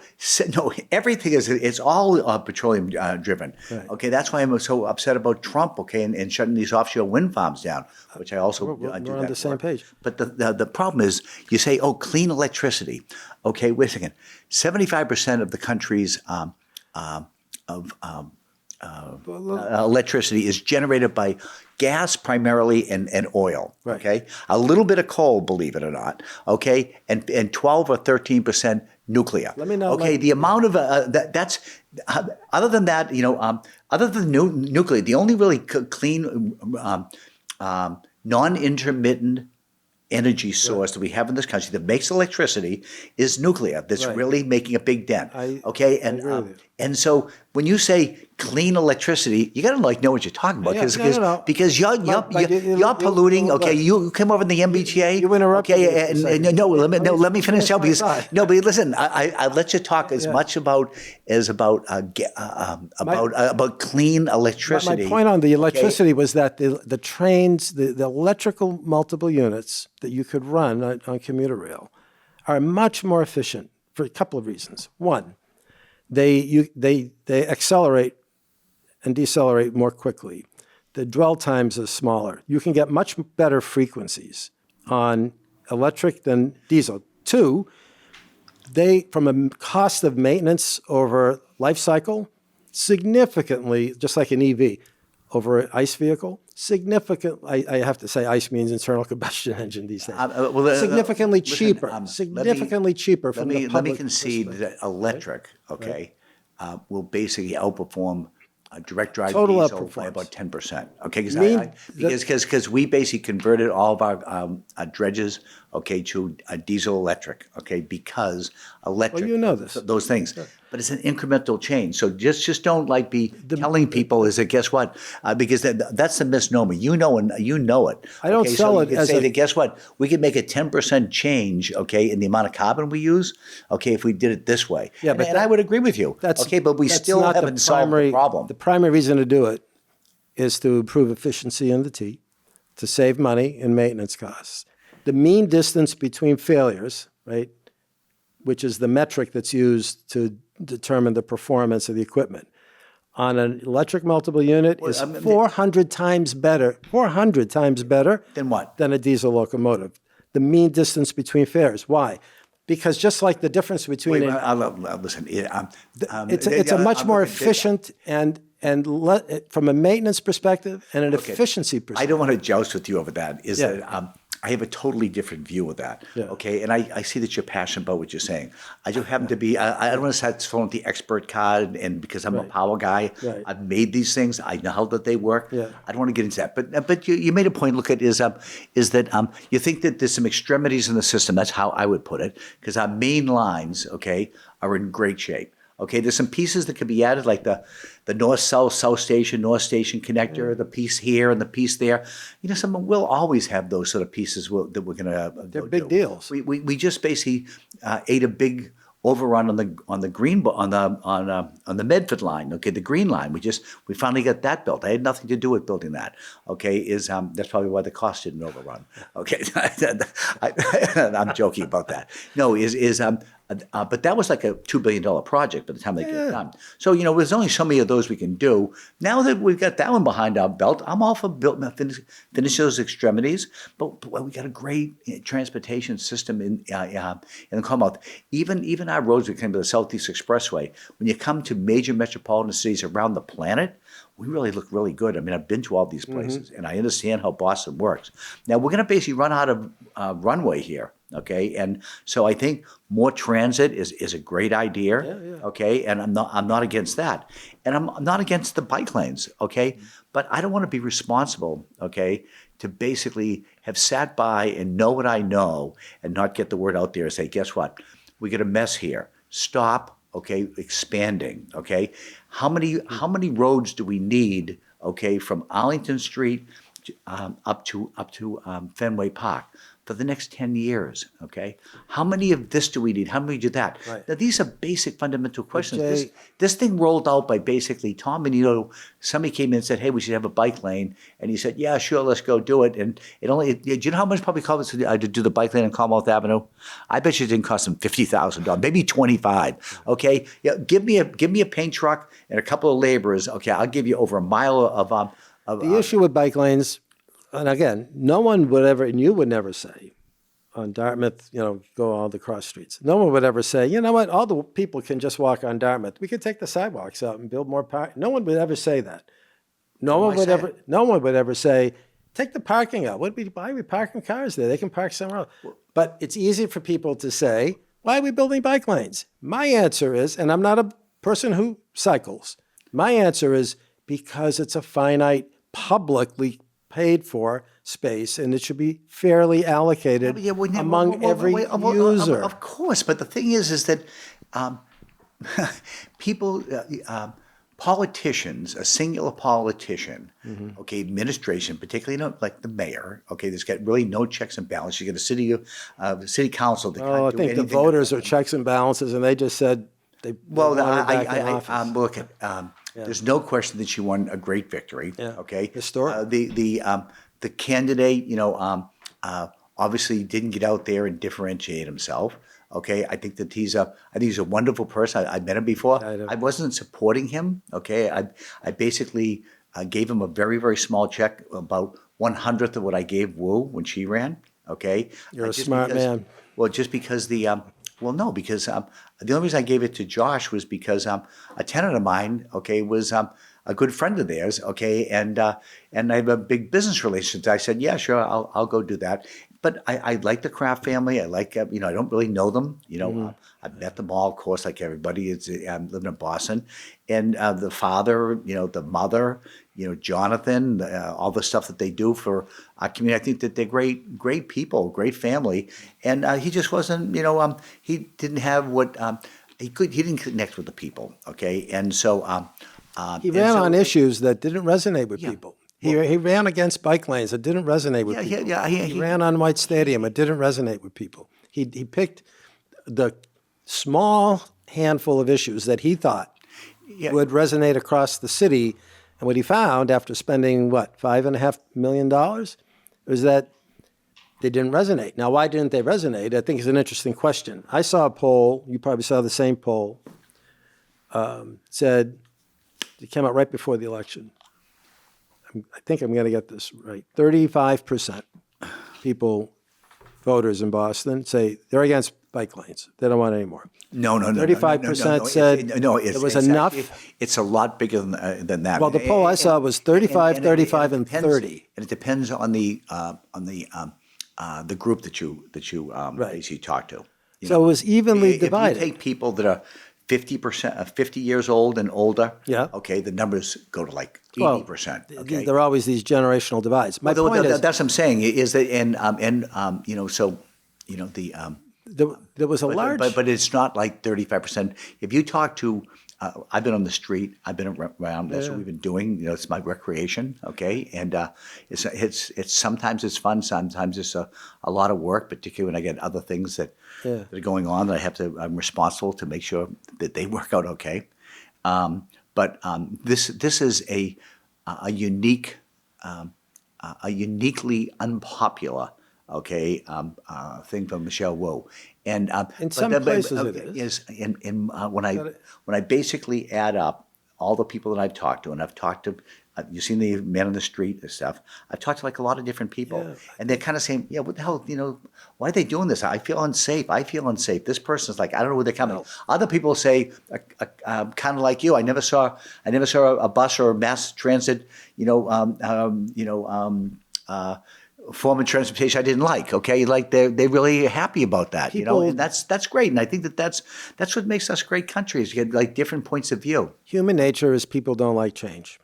No, everything is. It's all petroleum driven. Right. Okay, that's why I'm so upset about Trump. Okay, and shutting these offshore wind farms down, which I also do that. We're on the same page. But the problem is, you say, oh, clean electricity. Okay, wait a second. 75% of the country's electricity is generated by gas primarily and oil, Right. okay? A little bit of coal, believe it or not, okay? And 12 or 13% nuclear. Let me know, okay, Mike. the amount of, that's, other than that, other than nuclear, the only really clean, non-intermittent energy source that we have in this country that makes electricity is nuclear. That's Right. really making a big dent. Okay, I agree with you. And so when you say clean electricity, you got to know what you're talking about because you're polluting. Look, Okay, you come over in the MBTA. You interrupted me for a Okay, second. and let me finish out because thought. no, but listen, I let you talk as much about clean electricity. My point on the electricity was that the trains, the electrical multiple units that you could run on commuter rail are much more efficient for a couple of reasons. One, they accelerate and decelerate more quickly. The dwell times are smaller. You can get much better frequencies on electric than diesel. Two, from a cost of maintenance over life cycle, significantly, just like an EV, over an ICE vehicle, I have to say ICE means internal combustion engine these days. Significantly cheaper. Significantly cheaper from the public Let me concede perspective. that electric, will basically outperform direct drive Total diesel by outperforms. about 10%. Okay, because we basically converted all of our dredges, to a diesel electric. Okay, because electric. Well, you know this. Those things. But it's an incremental change. So just don't be telling people is that guess what? Because that's the misnomer. You know it. I don't sell it as say that guess what? We could make a 10% change. Okay, in the amount of carbon we use. Okay, if we did it this way. Yeah, but I would agree with you. But we that's still not haven't solved the problem. The primary reason to do it is to improve efficiency in the T, to save money in maintenance costs. The mean distance between failures, right, which is the metric that's used to determine the performance of the equipment, on an electric multiple unit is 400 times better. 400 times better Than what? Than a diesel locomotive. The mean distance between failures. Why? Because just like the difference between Listen. it's a much more efficient and from a maintenance perspective and an efficiency perspective. I don't want to joust with you over that. I have a totally different view of that. Yeah. Okay, and I see that you're passionate about what you're saying. I do happen to be. I don't want to start throwing the expert card, and because I'm a Right. power guy, Right. I've made these things. I know how that they work. Yeah. I don't want to get into that. But you made a point. Look at is that you think that there's some extremities in the system. That's how I would put it. Because our main lines, okay, are in great shape. Okay, there's some pieces that could be added, like the North Station, North Station connector, the piece here and the piece there. You know, we'll always have those sort of pieces that we're going to. They're big deals. We just basically ate a big overrun on the green on the Medford line. Okay, the green line. We finally got that built. I had nothing to do with building that. Okay, that's probably why the cost didn't overrun. Okay, I'm joking about that. No, but that was like a $2 billion project by the time they get done. So, you know, there's only so many of those we can do. Now that we've got that one behind our belt, I'm all for finish those extremities. But we got a great transportation system in the Commonwealth. Even our roads, we came to the Southeast Expressway. When you come to major metropolitan cities around the planet, we really look really good. I mean, I've been to all these places, and I understand how Boston works. Now, we're going to basically run out of runway here, okay? And so I think more transit is a great idea, okay? And I'm not against that. And I'm not against the bike lanes, okay? But I don't want to be responsible, okay, to basically have sat by and know what I know and not get the word out there and say, guess what? We got a mess here. Stop. Okay, expanding. Okay, how many roads do we need? Okay, from Arlington Street up to Fenway Park for the next 10 years. Okay, how many of this do we need? How many do that? Right. Now these are basic fundamental questions. Jay, This thing rolled out by basically Tom and, you know, somebody came in and said, hey, we should have a bike lane, and he said, yeah, sure, let's go do it. And do you know how much public cost to do the bike lane on Commonwealth Avenue? I bet you it didn't cost them $50,000, maybe $25,000. Okay, yeah, give me a paint truck and a couple of laborers. Okay, I'll give you over a mile of The issue with bike lanes, and again, no one would ever, and you would never say, on Dartmouth, you know, go all the cross streets. No one would ever say, you know what, all the people can just walk on Dartmouth. We could take the sidewalks out and build more park. No one would ever say that. No one would ever say, take the parking out. Why are we parking cars there? They can park somewhere else. But it's easy for people to say, why are we building bike lanes? My answer is, and I'm not a person who cycles, my answer is because it's a finite, publicly paid for space, and it should be fairly allocated among every user. Of course, but the thing is that people, politicians, a singular politician, okay, administration, particularly, you know, like the mayor, okay, there's got really no checks and balances. You got a city council that can't do I think anything. the voters are checks and balances, and they just said they Well, wanted back in office. look at. There's no question that she won a great victory. Yeah. Okay, Historic. The candidate, you know, obviously didn't get out there and differentiate himself. Okay, I think he's a wonderful person. I met him before. I wasn't supporting him. Okay, I basically gave him a very, very small check, about 1/100th of what I gave Wu when she ran. Okay, You're a smart man. Well, just because because the only reason I gave it to Josh was because a tenant of mine, okay, was a good friend of theirs, okay, and I have a big business relationship. I said, yeah, sure, I'll go do that. But I like the Kraft family. I like, you know, I don't really know them. You know, I've met them all, of course, like everybody. I'm living in Boston. And the father, you know, the mother, you know, Jonathan, all the stuff that they do for our community. I think that they're great people, great family. And he just wasn't, you know, he didn't have what, he didn't connect with the people, okay? And so... he ran on issues that didn't resonate with people. He ran against bike lanes that didn't resonate with people. He ran on White Stadium. It didn't resonate with people. He picked the small handful of issues that he thought would resonate across the city. And what he found after spending, $5.5 million, was that they didn't resonate. Now, why didn't they resonate? I think is an interesting question. I saw a poll, you probably saw the same poll, said, it came out right before the election. I think I'm going to get this right. 35% people, voters in Boston, say they're against bike lanes. They don't want any more. No. 35% said it was enough. It's a lot bigger than that. Well, the poll I saw was 35, 35, and 30. And it depends on the the group that you Right. basically talk to. So it was evenly If you divided. take people that are 50%, 50 years old and older, Yeah. okay, the numbers go to like Well, 80%. Okay, there are always these generational divides. My well, point is, that's what I'm saying is that, so, there was a large. but it's not like 35%. If you talk to, I've been on the street, I've been around. That's what we've been doing. It's my recreation. Okay, and it's sometimes it's fun, sometimes it's a lot of work, particularly when I get other things that are going on that I'm responsible to make sure that they work out okay. But this is a unique, a uniquely unpopular, okay, thing from Michelle Wu. And In but some then- places it is. when I basically add up all the people that I've talked to, and I've talked to, you've seen the man on the street and stuff. I've talked to like a lot of different people, and they're kind of saying, "Yeah, what the hell? Why are they doing this? I feel unsafe. I feel unsafe." This person's like, "I don't know where they're coming." Other people say, kind of like you, I never saw a bus or a mass transit, form of transportation I didn't like. Okay, like they're really happy about that, People- and that's great. And I think that's what makes us a great country is you get like different points of view. Human nature is people don't like change.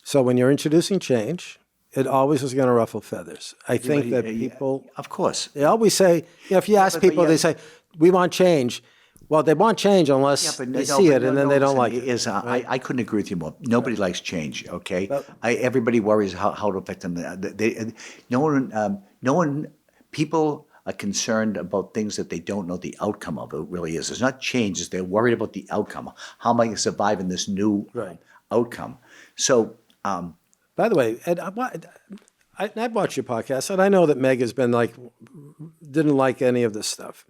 So when you're introducing change, it always is going to ruffle feathers. I think that people, Of course. they always say, if you ask but people, yeah. they say, we want change. Well, they want change unless they see it, and then they don't like it. I couldn't agree with you more. Nobody likes change. Okay, everybody worries how to affect them. No one. People are concerned about things that they don't know the outcome of. It really is. It's not change. It's they're worried about the outcome. How am I going to survive in this new outcome? So. By the way, Ed, I've watched your podcast, and I know that Meg has been didn't like any of this stuff.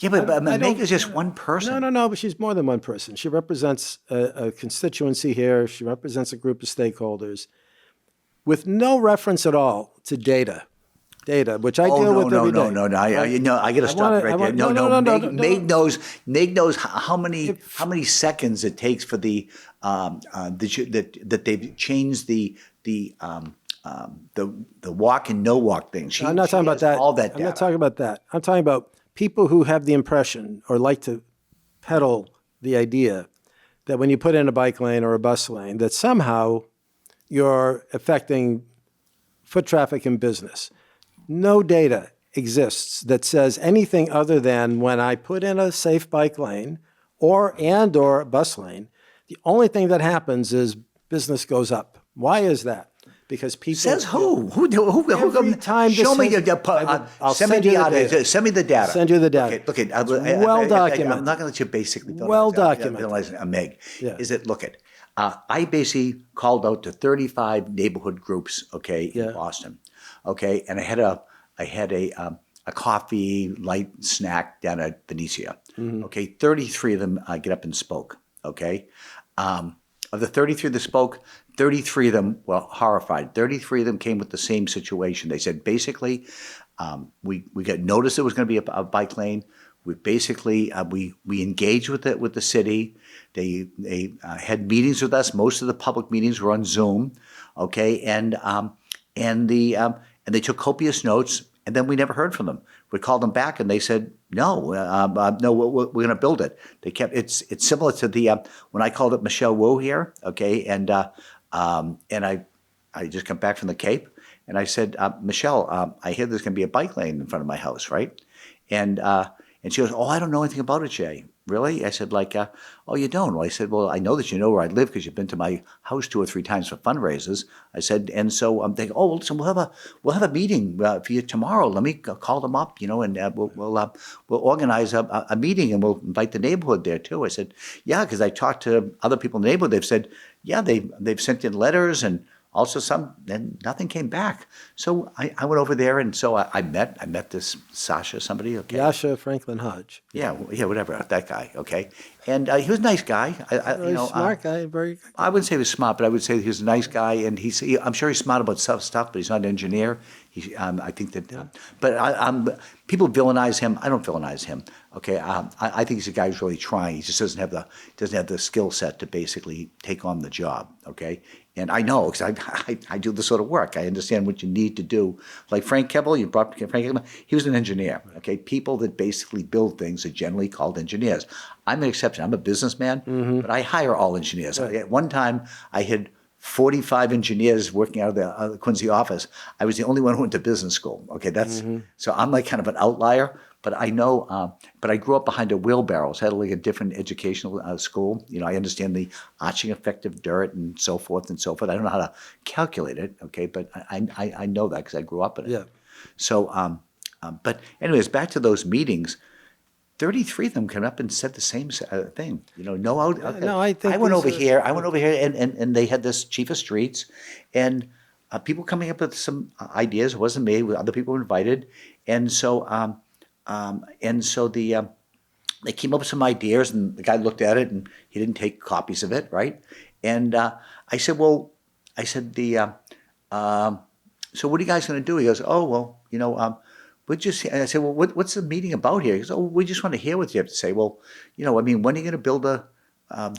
Yeah, but Meg is just one person. No, but she's more than one person. She represents a constituency here. She represents a group of stakeholders with no reference at all to data, which I deal with every day. No. I got to stop right there. No. Meg knows how many seconds it takes for that they've changed the walk and no walk thing. I'm not talking about that. All that data. I'm not talking about that. I'm talking about people who have the impression or like to peddle the idea that when you put in a bike lane or a bus lane, that somehow you're affecting foot traffic in business. No data exists that says anything other than when I put in a safe bike lane or bus lane, the only thing that happens is business goes up. Why is that? Because people says who? Every time show me I'll send me the data. Send me the data. Send you the data. Okay, It's well documented. I'm not going to let you basically Well documented. penalize Meg. Yeah. Is it I basically called out to 35 neighborhood groups, okay, in Boston, okay, and I had a coffee light snack down at Venetia, okay. 33 of them get up and spoke, okay. Of the 33 that spoke, 33 of them were horrified. 33 of them came with the same situation. They said basically, we got notice there was going to be a bike lane. We basically we engaged with the city. They had meetings with us. Most of the public meetings were on Zoom, okay, and they took copious notes. And then we never heard from them. We called them back, and they said, "No, we're going to build it." They kept it's similar to the when I called up Michelle Wu here, okay, and I just come back from the Cape, and I said, Michelle, I hear there's going to be a bike lane in front of my house, right? And she goes, "Oh, I don't know anything about it, Jay." Really? I said, "Oh, you don't?" Well, I said, "Well, I know that you know where I live because you've been to my house 2 or 3 times for fundraisers." I said, and so I'm thinking, "Oh, listen, we'll have a meeting for you tomorrow. Let me call them up, and we'll organize a meeting and we'll invite the neighborhood there too." I said, "Yeah," because I talked to other people in the neighborhood. They've said, "Yeah, they've sent in letters and." Also, then nothing came back. So I went over there, and so I met this Sasha, somebody. Okay. Yasha Franklin Hodge. Yeah, whatever, that guy. Okay, and he was a nice guy. Smart guy, very. I wouldn't say he was smart, but I would say he was a nice guy, and I'm sure he's smart about stuff, but he's not an engineer. I think that, but people villainize him. I don't villainize him. Okay, I think he's a guy who's really trying. He just doesn't have the skill set to basically take on the job. Okay, and I know because I do this sort of work. I understand what you need to do. Like Frank Keble, you brought Frank Keble. He was an engineer. Okay, people that basically build things are generally called engineers. I'm an exception. I'm a businessman, but I hire all engineers. Right. At one time, I had 45 engineers working out of the Quincy office. I was the only one who went to business school. Okay, so I'm like kind of an outlier. But I know, but I grew up behind a wheelbarrow. So I had like a different educational school. You know, I understand the arching effect of dirt and so forth and so forth. I don't know how to calculate it. Okay, but I know that because I grew up in it. Yeah. So, but anyways, back to those meetings. 33 of them came up and said the same thing. You know, no out. No, I think I went these over are- here. I went over here, and they had this chief of streets, and people coming up with some ideas. It wasn't me. Other people were invited, and so they came up with some ideas, and the guy looked at it, and he didn't take copies of it, right? And I said, so what are you guys going to do? He goes, oh, well, you know, I said, well, what's the meeting about here? He goes, oh, we just want to hear what you have to say. Well, you know, I mean, when are you going to build do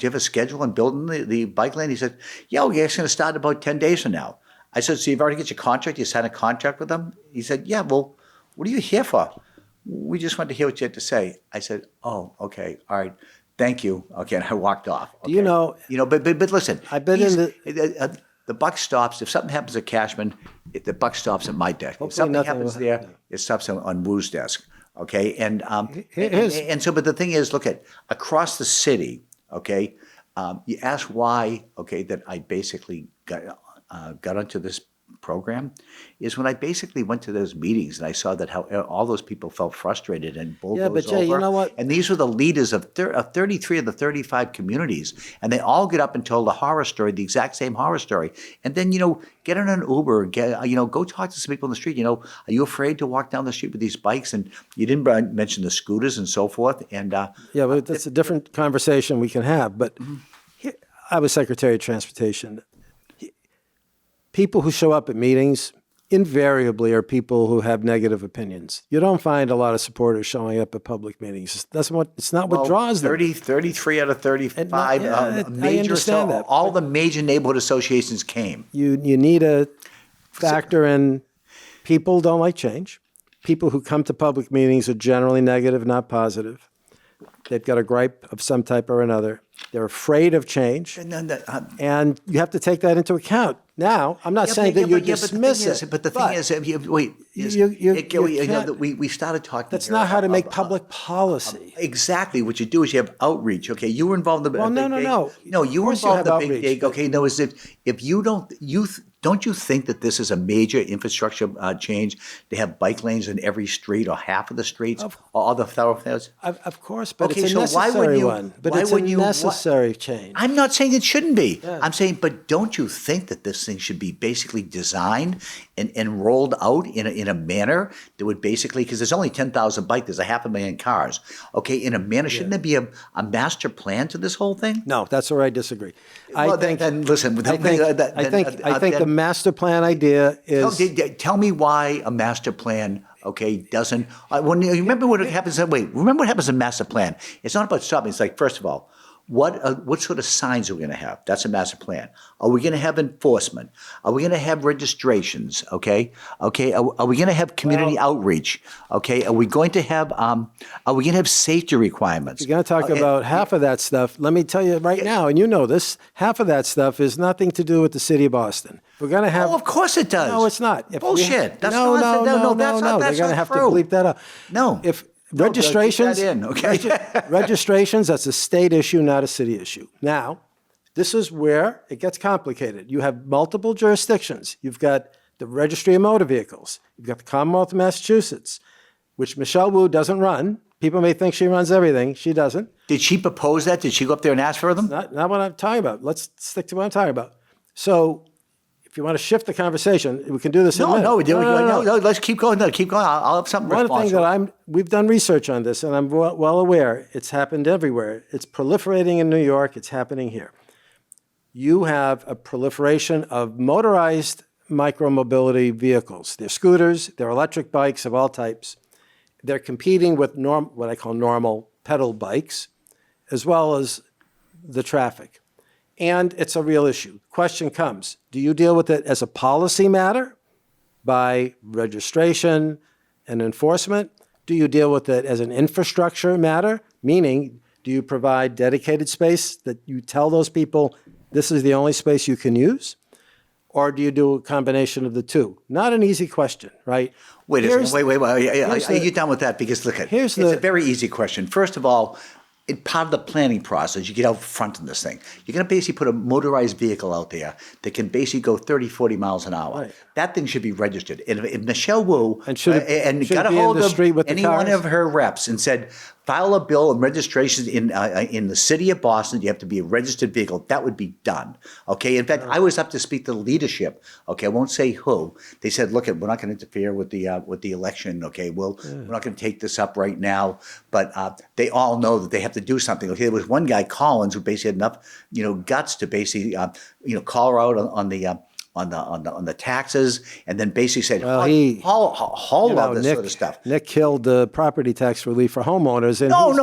you have a schedule on building the bike lane? He said, yeah, we're going to start about 10 days from now. I said, so you've already got your contract? You signed a contract with them? He said, yeah, well, what are you here for? We just wanted to hear what you had to say. I said, oh, okay, all right, thank you. Okay, and I walked off. Do you know? You know, but listen, I've been in the buck stops. If something happens at Cashman, the buck stops at my desk. If something nothing happens will there, happen. it stops on Wu's desk. Okay, and Here's- so, but the thing is, look at across the city. Okay, you ask why. Okay, that I basically got onto this program is when I basically went to those meetings and I saw that how all those people felt frustrated and bulldozed but Jay, you over. know what? And these were the leaders of 33 of the 35 communities, and they all get up and told a horror story, the exact same horror story. And then, you know, get in an Uber, go talk to some people in the street. You know, are you afraid to walk down the street with these bikes? And you didn't mention the scooters and so forth. And Yeah, but that's a different conversation we can have. But here, I was Secretary of Transportation. People who show up at meetings invariably are people who have negative opinions. You don't find a lot of supporters showing up at public meetings. It's not what draws them. 33 out of 35 I major, understand that. all the major neighborhood associations came. You need to factor in people don't like change. People who come to public meetings are generally negative, not positive. They've got a gripe of some type or another. They're afraid of change. And you have to take that into account. Now, I'm not saying that you dismiss it. But the thing is, wait, we started talking. That's not how to make public policy. Exactly. What you do is you have outreach. Okay, you were involved in the Well, no. No, you were Of course you involved in the have big outreach, dig. but- Okay, no, is if you don't you think that this is a major infrastructure change to have bike lanes in every street or half of the streets, or all the thoroughfares? Of course, but Okay, it's a so why necessary would you- one. But why it's a would you- necessary change. I'm not saying it shouldn't be. I'm saying, but don't you think that this thing should be basically designed and rolled out in a manner that would basically, because there's only 10,000 bikes, there's a 500,000 cars. Okay, in a manner, shouldn't there be a master plan to this whole thing? No, that's where I disagray. Well, then listen. I think the master plan idea is. Tell me why a master plan, okay, doesn't. When you remember what happens. Remember what happens in master plan. It's not about stopping. It's like, first of all, what sort of signs are we going to have? That's a master plan. Are we going to have enforcement? Are we going to have registrations? Okay. Are we going to have community outreach? Okay. Are we going to have safety requirements? You're going to talk about half of that stuff. Let me tell you right now, and you know this, half of that stuff is nothing to do with the city of Boston. We're going to have. Oh, of course it does. No, it's not. Bullshit. That's no. That's They're going not to have to true. bleep that out. No. If No, registrations, keep that in, okay? registrations, that's a state issue, not a city issue. Now, this is where it gets complicated. You have multiple jurisdictions. You've got the Registry of Motor Vehicles. You've got the Commonwealth of Massachusetts, which Michelle Wu doesn't run. People may think she runs everything. She doesn't. Did she propose that? Did she go up there and ask for them? Not what I'm talking about. Let's stick to what I'm talking about. So if you want to shift the conversation, we can do this in a minute. No. Let's keep going. No, keep going. I'll have something One thing responsible. that we've done research on this, and I'm well aware, it's happened everywhere. It's proliferating in New York. It's happening here. You have a proliferation of motorized micromobility vehicles. They're scooters, they're electric bikes of all types. They're competing with what I call normal pedal bikes, as well as the traffic. And it's a real issue. Question comes, do you deal with it as a policy matter by registration and enforcement? Do you deal with it as an infrastructure matter? Meaning, do you provide dedicated space that you tell those people this is the only space you can use? Or do you do a combination of the two? Not an easy question, right? Wait a second. Wait. Are you done with that? Because look, it's a very easy question. First of all, in part of the planning process, you get out front in this thing. You're going to basically put a motorized vehicle out there that can basically go 30, 40 miles an hour. Right. That thing should be registered. And if Michelle Wu should got a be in hold the of street with the any one cars? of her reps and said, file a bill and registrations in the city of Boston, you have to be a registered vehicle, that would be done. Okay. In fact, I was up to speak to the leadership. Okay. I won't say who. They said, look, we're not going to interfere with the election. Okay. We're not going to take this up right now. But they all know that they have to do something. Okay. There was one guy, Collins, who basically had enough, guts to basically, call her out on the taxes, and then basically said, haul all this sort of stuff. Nick killed the property tax relief for homeowners, and No.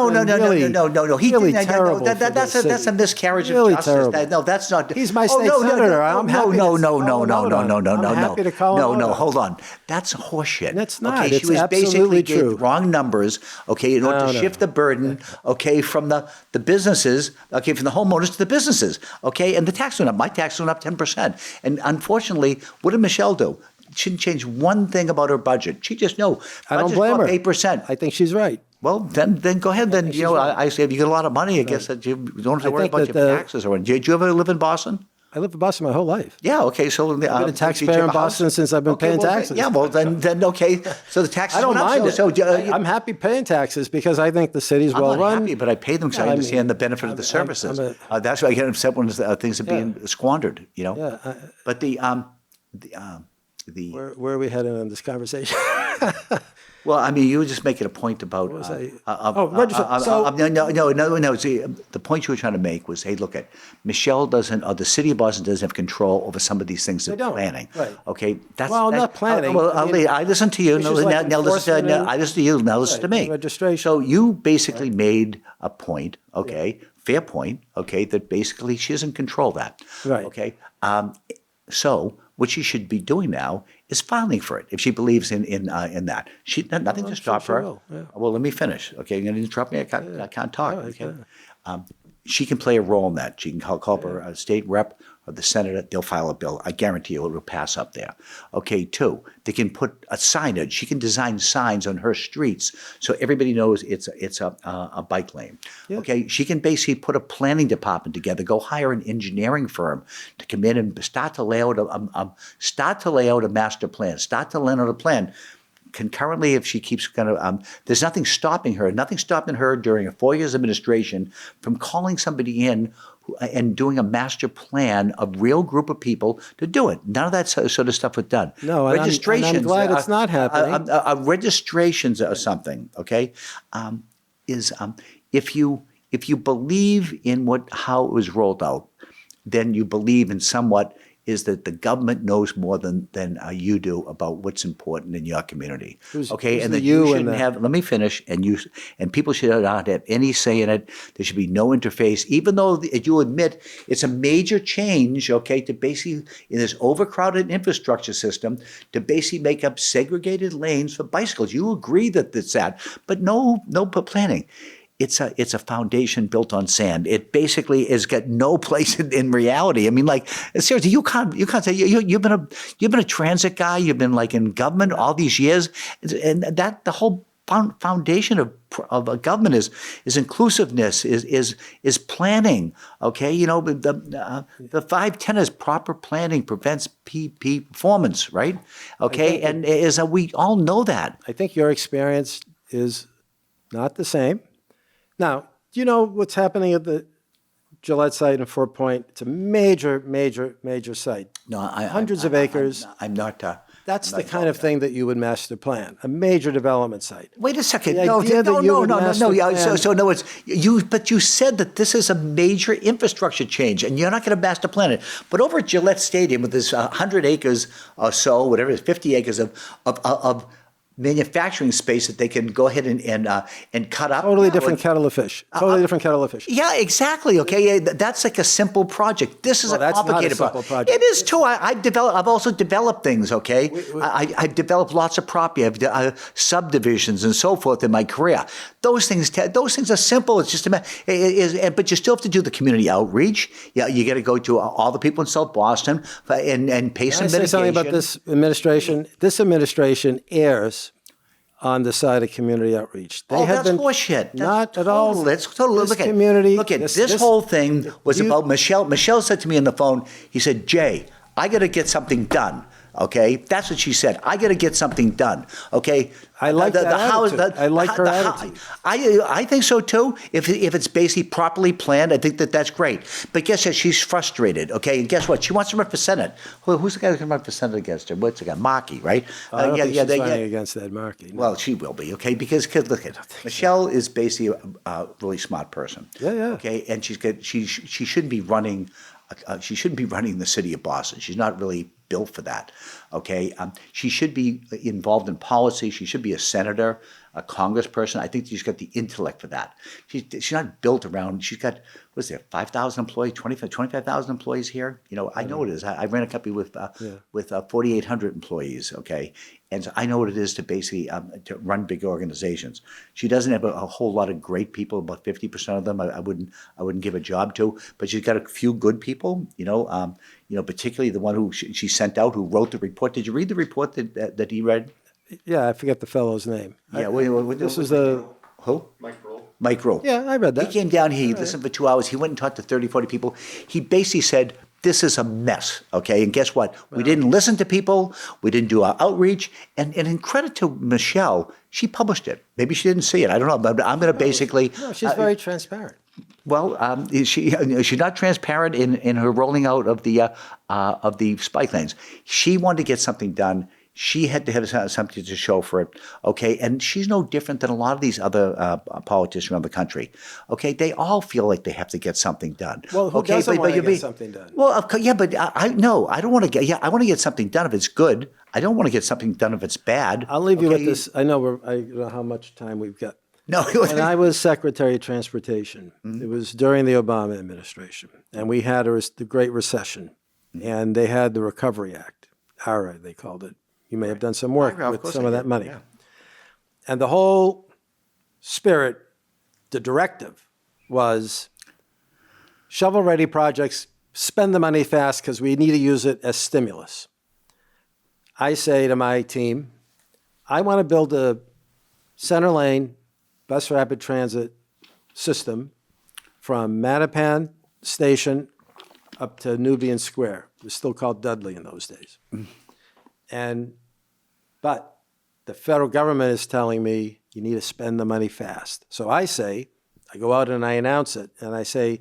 He really didn't. terrible. That's a miscarriage Really of justice. terrible. No, that's not. He's my state senator. I'm happy to call him out on it. I'm happy to call him out on it. Hold on. That's horseshit. That's not. Okay, It's she was absolutely basically true. gave wrong numbers. Okay, in order to shift the burden. Okay, from the businesses. Okay, from the homeowners to the businesses. Okay, and the tax went up. My tax went up 10%. And unfortunately, what did Michelle do? She didn't change one thing about her budget. She just I don't blame her. 8%. I think she's right. Well, then go ahead. Then I say if you get a lot of money, I guess that you don't have to worry about your taxes or anything. Did you ever live in Boston? I lived in Boston my whole life. Yeah. Okay. So I've been a taxpayer in Boston since I've been paying taxes. Yeah. Well, then okay. So the taxes. I don't went up, mind it. So, I'm happy paying taxes because I think the city's well I'm not run. happy, but I pay them because I understand the benefit of the services. That's why I get upset when things are being squandered. Yeah. But Where are we heading in this conversation? Well, I mean, you were just making a point about. Was I? No. See, the point you were trying to make was, hey, look at Michelle doesn't, or the city of Boston doesn't have control over some of these things in planning. Right. Okay. Not planning. I listen to you. Now listen to I listen to you. Now listen to me. Registration. So you basically made a point. Okay. Yeah. Fair point. Okay. That basically she doesn't control that. Right. Okay. So what she should be doing now is filing for it if she believes in that. Nothing to stop her. Yeah. Well, let me finish. Okay, you're going to interrupt me. I can't talk. Okay. She can play a role in that. She can call her a state rep or the senator. They'll file a bill. I guarantee you it will pass up there. Okay. 2, they can put a signage. She can design signs on her streets so everybody knows it's a bike lane. Yeah. Okay. She can basically put a planning department together. Go hire an engineering firm to come in and start to lay out a master plan. Start to lay out a plan. Concurrently, if she keeps going to, there's nothing stopping her during a 4 years administration from calling somebody in and doing a master plan of real group of people to do it. None of that sort of stuff was done. No, registrations. And I'm glad it's not happening. Registrations are something. Okay, if you believe in how it was rolled out, then you believe in somewhat. Is that the government knows more than you do about what's important in your community. Okay, and that you shouldn't have. Let me finish. And people should not have any say in it. There should be no interface, even though you admit it's a major change. Okay, to basically in this overcrowded infrastructure system to basically make up segregated lanes for bicycles. You agree that it's that, but no planning. It's a foundation built on sand. It basically has got no place in reality. I mean, like seriously, you can't say you've been a transit guy. You've been like in government all these years, and that the whole foundation of a government is inclusiveness, is planning. Okay, the 5 tenets proper planning prevents performance, right? Okay, and we all know that. I think your experience is not the same. Now, do you know what's happening at the Gillette site in Fort Point? It's a major site. No, hundreds of acres. I'm not. That's I'm the not kind of involved thing that you would master plan, a major development site. Wait a second. The No, idea that you would master Yeah, plan- so no, but you said that this is a major infrastructure change, and you're not going to master plan it. But over at Gillette Stadium, with this 100 acres or so, whatever it is, 50 acres of manufacturing space that they can go ahead and cut up. Totally Yeah, different like- kettle of fish. Totally different kettle of fish. Yeah, exactly. Okay, yeah, that's like a simple project. This is Well, a that's not a complicated simple project. It is too. I've also developed things. Okay, I've developed lots of property. I've subdivisions and so forth in my career. Those things are simple. It's just but you still have to do the community outreach. Yeah, you got to go to all the people in South Boston and pay some Can I say mitigation. something about this administration? This administration errs on the side of community outreach. They have That's been horseshit. Not at all. That's totally. This Look at community. this whole thing was about Michelle. Michelle said to me on the phone. He said, "Jay, I got to get something done." Okay, that's what she said. I got to get something done. Okay, I like that attitude. I like her attitude. I think so too. If it's basically properly planned, I think that's great. But guess what? She's frustrated. Okay, and guess what? She wants to run for Senate. Who's the guy who's going to run for Senate against her? What's the guy? Markey, right? I don't think she's running against Ed Markey. No. Well, she will be, okay? Because look at Michelle is basically a really smart person. Yeah. Okay, and she shouldn't be running. She shouldn't be running the city of Boston. She's not really built for that. Okay, she should be involved in policy. She should be a senator, a congressperson. I think she's got the intellect for that. She's not built around. She's got, what is there, 5,000 employees, 25,000 employees here. You know, I know what it is. I ran a company with 4,800 employees. Okay, and so I know what it is to basically to run big organizations. She doesn't have a whole lot of great people. About 50% of them, I wouldn't give a job to. But she's got a few good people. Particularly the one who she sent out, who wrote the report. Did you read the report that he read? Yeah, I forget the fellow's name. Yeah, This was the who? Mike Rowe. Yeah, I read that. He came down here, he listened for 2 hours. He went and talked to 30, 40 people. He basically said, this is a mess, okay? And guess what? We didn't listen to people. We didn't do our outreach. And in credit to Michelle, she published it. Maybe she didn't see it. I don't know. But I'm going to basically... No, she's very transparent. Well, she's not transparent in her rolling out of the spike lanes. She wanted to get something done. She had to have something to show for it, okay? And she's no different than a lot of these other politicians around the country, okay? They all feel like they have to get something done. Well, who okay? doesn't want to get something done? Well, yeah, but I don't want to get. Yeah, I want to get something done if it's good. I don't want to get something done if it's bad. I'll leave you with this. I know how much time we've got. No, when I was Secretary of Transportation, it was during the Obama administration, and we had the Great Recession, and they had the Recovery Act, ARA, they called it. You may have done some work with some of that money. Yeah. And the whole spirit, the directive was shovel-ready projects, spend the money fast because we need to use it as stimulus. I say to my team, I want to build a center lane bus rapid transit system from Mattapan Station up to Nubian Square. It was still called Dudley in those days. But the federal government is telling me you need to spend the money fast. So I go out and I announce it, and I say,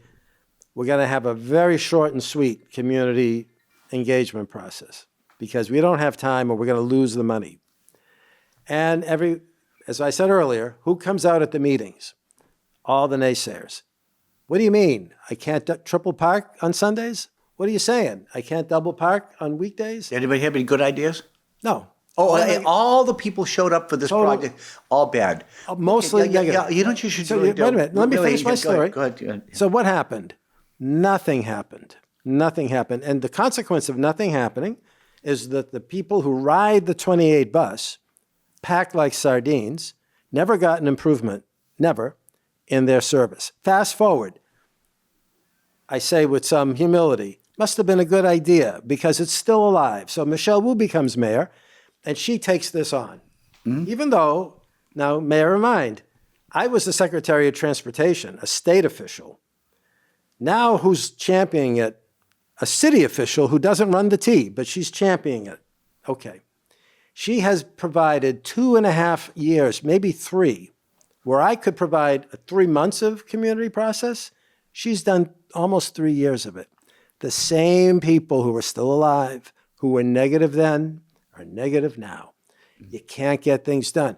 we're going to have a very short and sweet community engagement process because we don't have time or we're going to lose the money. And as I said earlier, who comes out at the meetings? All the naysayers. What do you mean? I can't triple park on Sundays? What are you saying? I can't double park on weekdays? Anybody have any good ideas? No. All the people showed up for this project, all bad. Mostly negative. Yeah, you know what you should do? Wait a minute. Let me finish my story. Go ahead. So what happened? Nothing happened. Nothing happened. And the consequence of nothing happening is that the people who ride the 28 bus, packed like sardines, never got an improvement, never, in their service. Fast forward, I say with some humility, must have been a good idea because it's still alive. So Michelle Wu becomes mayor, and she takes this on. Even though, now, bear in mind, I was the Secretary of Transportation, a state official. Now who's championing it? A city official who doesn't run the T, but she's championing it. Okay. She has provided 2.5 years, maybe 3, where I could provide 3 months of community process. She's done almost 3 years of it. The same people who are still alive, who were negative then, are negative now. You can't get things done.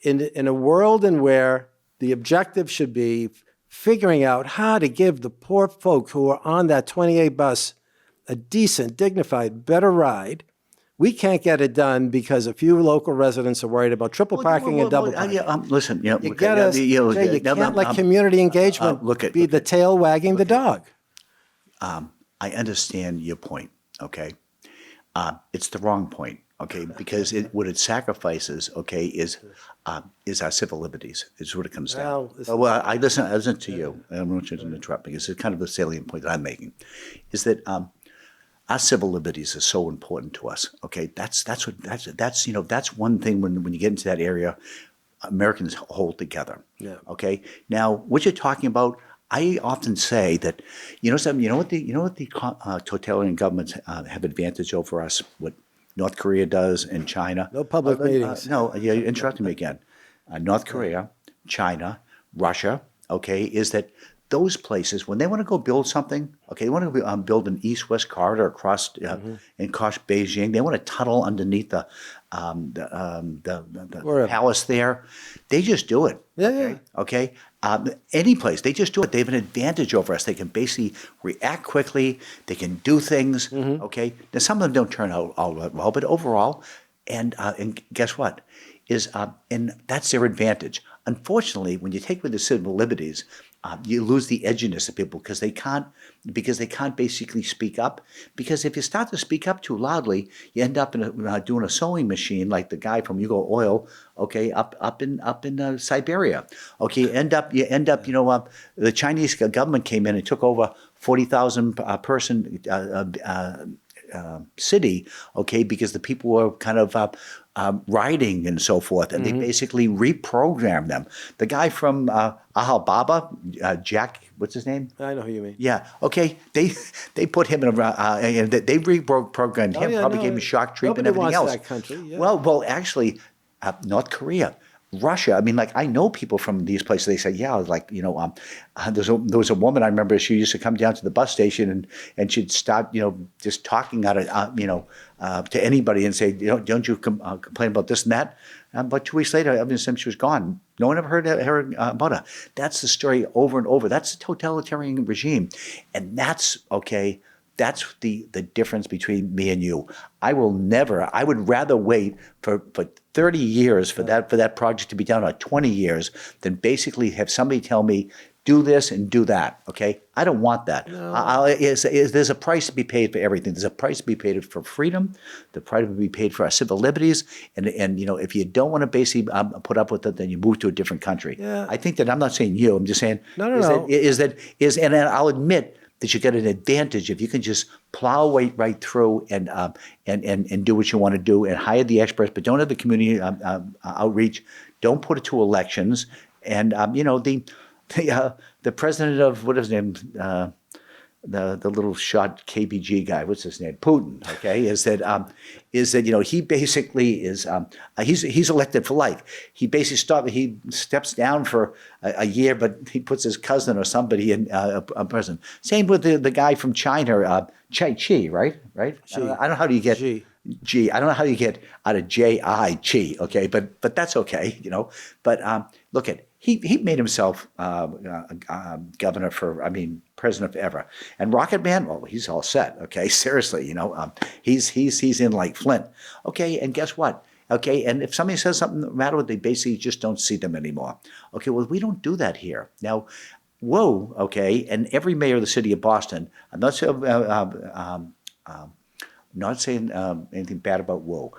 In a world in where the objective should be figuring out how to give the poor folk who are on that 28 bus a decent, dignified, better ride, we can't get it done because a few local residents are worried about triple parking and double parking. Listen, You can't let community engagement be the tail wagging the dog. I understand your point, okay? It's the wrong point, okay? Because what it sacrifices, okay, is our civil liberties. Is what it comes down. Well, I listen to you. I don't want you to interrupt because it's kind of the salient point that I'm making, is that our civil liberties are so important to us. Okay, that's one thing when you get into that area, Americans hold together. Yeah. Okay. Now, what you're talking about, I often say that, something. You know what the totalitarian governments have advantage over us. What North Korea does and China. No public meetings. No, you're interrupting me again. North Korea, China, Russia. Okay, is that those places, when they want to go build something, okay, they want to build an east-west corridor across Beijing. They want to tunnel underneath the palace there. They just do it. Yeah. Okay. Any place, they just do it. They have an advantage over us. They can basically react quickly. They can do things. Okay. Now some of them don't turn out all that well, but overall, and guess what? And that's their advantage. Unfortunately, when you take away the civil liberties, you lose the edginess of people because they can't basically speak up. Because if you start to speak up too loudly, you end up doing a sewing machine like the guy from Yugo Oil, okay, up in Siberia. Okay, you end up the Chinese government came in and took over 40,000 person city, okay, because the people were kind of rioting and so forth, and they basically reprogrammed them. The guy from Alibaba, Jack, what's his name? I know who you mean. Yeah, okay, they put him in and they reprogrammed him, probably gave him shock treatment and everything else. That country. Yeah. Well, actually, North Korea. Russia, I mean, like I know people from these places. They say, yeah, like there was a woman I remember. She used to come down to the bus station and she'd start, just talking out of, to anybody and say, don't you complain about this and that. But 2 weeks later, ever since she was gone, no one ever heard about her. That's the story over and over. That's the totalitarian regime, and that's okay. That's the difference between me and you. I would rather wait for 30 years for that project to be done, or 20 years, than basically have somebody tell me, do this and do that, okay? I don't want that. No. There's a price to be paid for everything. There's a price to be paid for freedom, the price to be paid for our civil liberties, and if you don't want to basically put up with it, then you move to a different country. Yeah. I think that, I'm not saying you, I'm just saying, No. And I'll admit that you get an advantage if you can just plow right through and do what you want to do and hire the experts, but don't have the community outreach. Don't put it to elections. And the president of what is his name, the little shot KBG guy, what's his name, Putin. Okay, is that he basically is he's elected for life. He basically he steps down for a year, but he puts his cousin or somebody in a president. Same with the guy from China, Chi, right? I don't know how do you get G. I don't know how you get out of J-I, Chi. Okay, but that's okay, But look at. He made himself governor president forever. And Rocket Man, well, he's all set. Okay, seriously, he's in like Flint. Okay, and guess what? Okay, and if somebody says something the matter with, they basically just don't see them anymore. Okay, well, we don't do that here now. Whoa, okay, and every mayor of the city of Boston. I'm not saying anything bad about Whoa.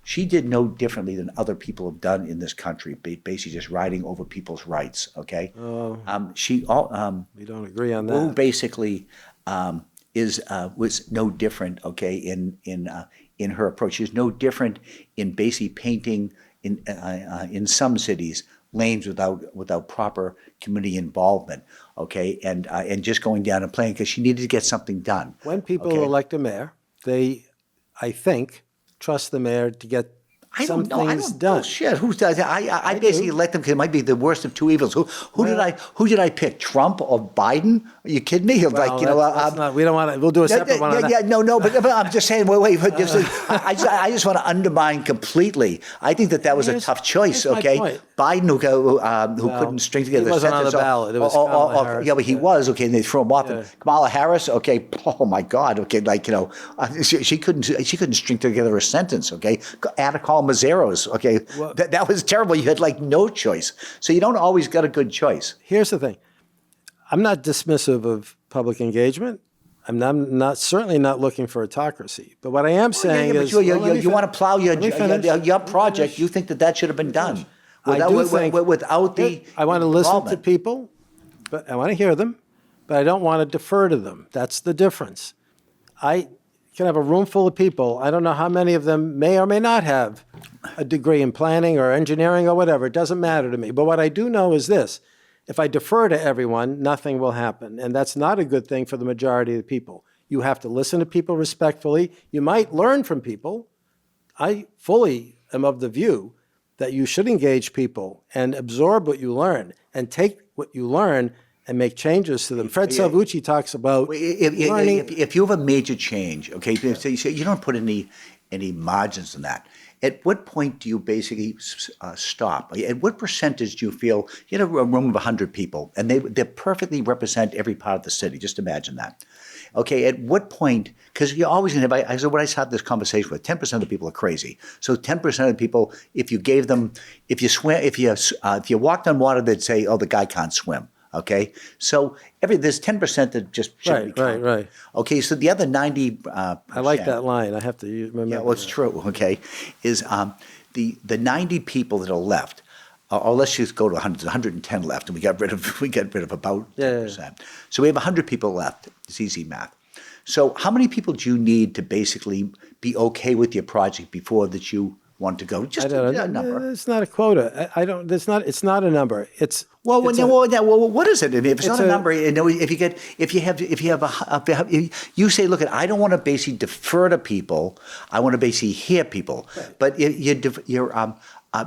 She did no differently than other people have done in this country, basically just riding over people's rights. Okay, we don't agree on that. Who basically was no different. Okay, in her approach, she's no different in basically painting in some cities lanes without proper community involvement. Okay, and just going down and playing because she needed to get something done. When people elect a mayor, they, I think, trust the mayor to get I some don't know. I things don't done. Shit. Who does? I basically do. elect them because it might be the worst of two evils. Who did I pick? Trump or Biden? Are you kidding me? Well, that's not, we don't want to, we'll do a separate one on that. No, but I'm just saying. Wait. I just want to undermine completely. I think that was a Here's- tough choice. here's my Okay, point. Biden who couldn't string together he a wasn't on the sentence. ballot. It was Kamala Harris. Yeah, but he was. Okay, and they threw him off. Yeah. And Kamala Harris. Okay. Oh my God. Okay, she couldn't string together a sentence. Okay, Anna Mazzeros. Okay, that was terrible. You had no choice. So you don't always get a good choice. Here's the thing. I'm not dismissive of public engagement. I'm not certainly not looking for autocracy. But what I am saying but is, you want to plow your finish. project. You think that should have been done I do think without the. I want to listen to involvement. people, but I want to hear them, but I don't want to defer to them. That's the difference. I can have a room full of people. I don't know how many of them may or may not have a degree in planning or engineering or whatever. It doesn't matter to me. But what I do know is this. If I defer to everyone, nothing will happen. And that's not a good thing for the majority of the people. You have to listen to people respectfully. You might learn from people. I fully am of the view that you should engage people and absorb what you learn and take what you learn and make changes to them. Fred Salvucci talks about learning. If you have a major change, okay, so you don't put any margins in that. At what point do you basically stop? At what percentage do you feel you have a room of 100 people and they perfectly represent every part of the city? Just imagine that. Okay, at what point? Because you're always going to have. So when I had this conversation with 10% of the people are crazy. So 10% of the people, if you gave them, if you walked on water, they'd say, "Oh, the guy can't swim." Okay, so there's 10% that just shouldn't be counted. Right. Okay, so the other 90. I like that line. I have to remember. Yeah, well, it's true. Okay, is the 90 people that are left, or let's just go to 100. 110 left, and we get rid of about 10%. Yeah. So we have 100 people left. It's easy math. So how many people do you need to basically be okay with your project before that you want to go? Just a number. It's not a quota. I don't. It's not. It's not a number. It's Well, it's what is it? If it's not a number, you say, look, I don't want to basically defer to people. I want to basically hear people. Right. But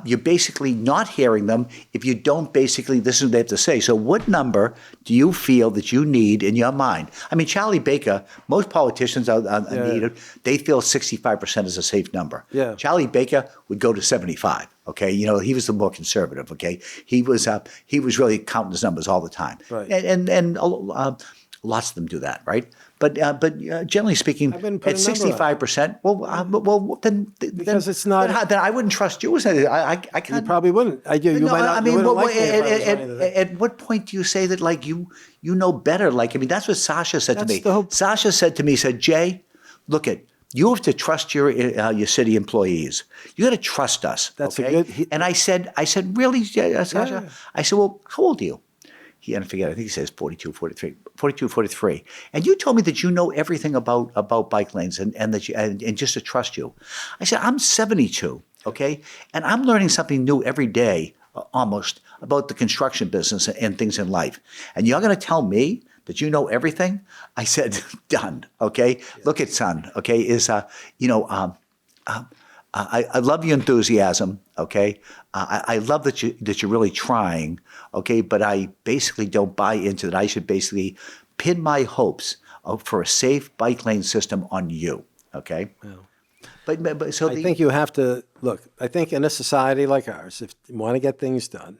you're basically not hearing them if you don't basically listen to what they have to say. So what number do you feel that you need in your mind? I mean, Charlie Baker, most politicians they feel 65% is a safe number. Yeah. Charlie Baker would go to 75. Okay, he was the more conservative. Okay, he was really counting his numbers all the time. Right. And lots of them do that, right? But generally speaking, I've been put at a number on it. 65%, then Because it's not- Then I wouldn't trust you. I can't. You probably wouldn't. You No, might not. I mean, you wouldn't like me if I was saying that. at what point do you say that you know better? That's what Sasha said to That's me. the whole- Sasha said to me, Jay, look you have to trust your city employees. You got to trust us. That's a okay? good- And I said, really, Sasha? Yeah. I said, well, how old are you? I forget. I think he says 42, 43. And you told me that you know everything about bike lanes and that and just to trust you. I said, I'm 72, okay? And I'm learning something new every day, almost, about the construction business and things in life. And you're going to tell me that you know everything? I said, done, okay? Yeah. Look at son, okay? I love your enthusiasm, okay? I love that you're really trying, okay? But I basically don't buy into that. I should basically pin my hopes for a safe bike lane system on you, okay? Well, But so I think you have to look. I think in a society like ours, if you want to get things done,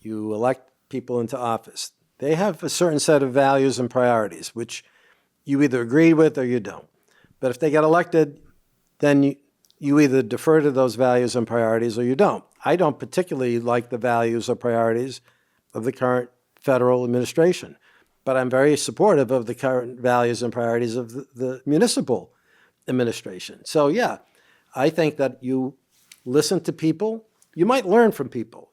you elect people into office. They have a certain set of values and priorities, which you either agree with or you don't. But if they get elected, then you either defer to those values and priorities or you don't. I don't particularly like the values or priorities of the current federal administration, but I'm very supportive of the current values and priorities of the municipal administration. So yeah, I think that you listen to people. You might learn from people.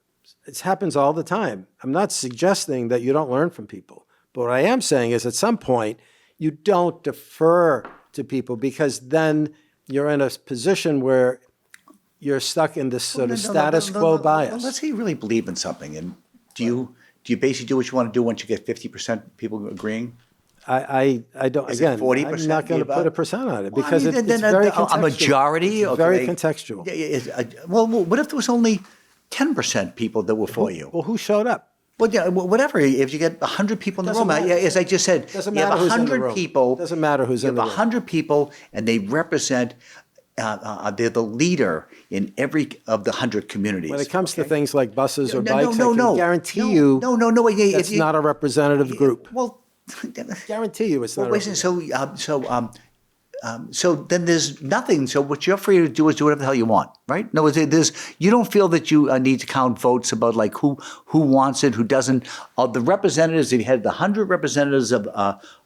It happens all the time. I'm not suggesting that you don't learn from people, but what I am saying is at some point, you don't defer to people because then you're in a position where you're stuck in this sort of status quo bias. Let's say you really believe in something, and do you basically do what you want to do once you get 50% people agreeing? I don't, Is it again, 40% I'm not going to give put a up? percent on it Well, I because mean, it's then very a contextual. majority, It's very okay. contextual. Well, what if there was only 10% people that were for you? Well, who showed up? Well, yeah, whatever. If you get 100 people in the Doesn't room, matter. as I just said, Doesn't you have matter who's in the 100 room. people. Doesn't matter who's you in the have room. 100 people, and they represent. They're the leader in every of the 100 communities. When it comes to things like buses or No, bikes, no, I no, can guarantee no, you no. that's not a representative group. Well, Guarantee you it's not a wait a representative. second. So then there's nothing. So what you're free to do is do whatever the hell you want, right? No, there's you don't feel that you need to count votes about like who wants it, who doesn't. The representatives, if you had the 100 representatives of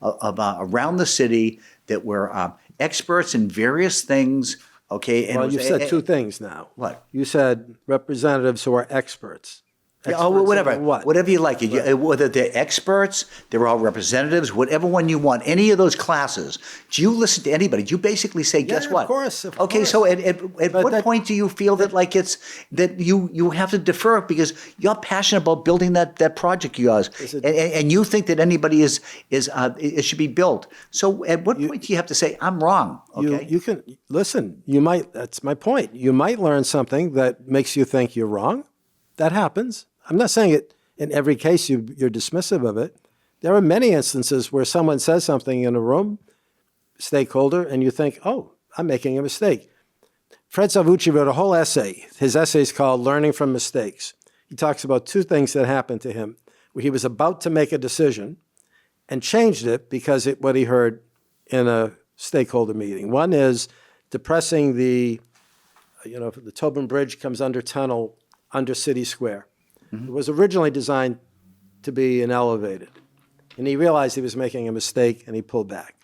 around the city that were experts in various things, okay. And Well, it was you've said two things now. What? You said representatives who are experts. Yeah, Experts whatever, in what? whatever you like. Whether they're experts, they're all representatives, whatever one you want. Any of those classes. Do you listen to anybody? Do you basically say, guess what? Of course. Okay, so at what point do you feel that like it's that you have to defer because you're passionate about building that project of yours, and you think that anybody is it should be built. So at what point do you have to say I'm wrong? Okay, You can listen. You might. That's my point. You might learn something that makes you think you're wrong. That happens. I'm not saying it in every case you're dismissive of it. There are many instances where someone says something in a room, stakeholder, and you think, oh, I'm making a mistake. Fred Salvucci wrote a whole essay. His essay is called Learning from Mistakes. He talks about two things that happened to him where he was about to make a decision and changed it because what he heard in a stakeholder meeting. One is depressing the Tobin Bridge comes under tunnel under City Square. It was originally designed to be an elevated. And he realized he was making a mistake and he pulled back.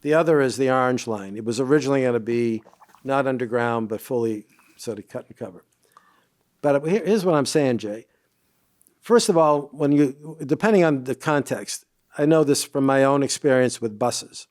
The other is the Orange Line. It was originally going to be not underground, but fully sort of cut and cover. But here's what I'm saying, Jay. First of all, depending on the context, I know this from my own experience with buses.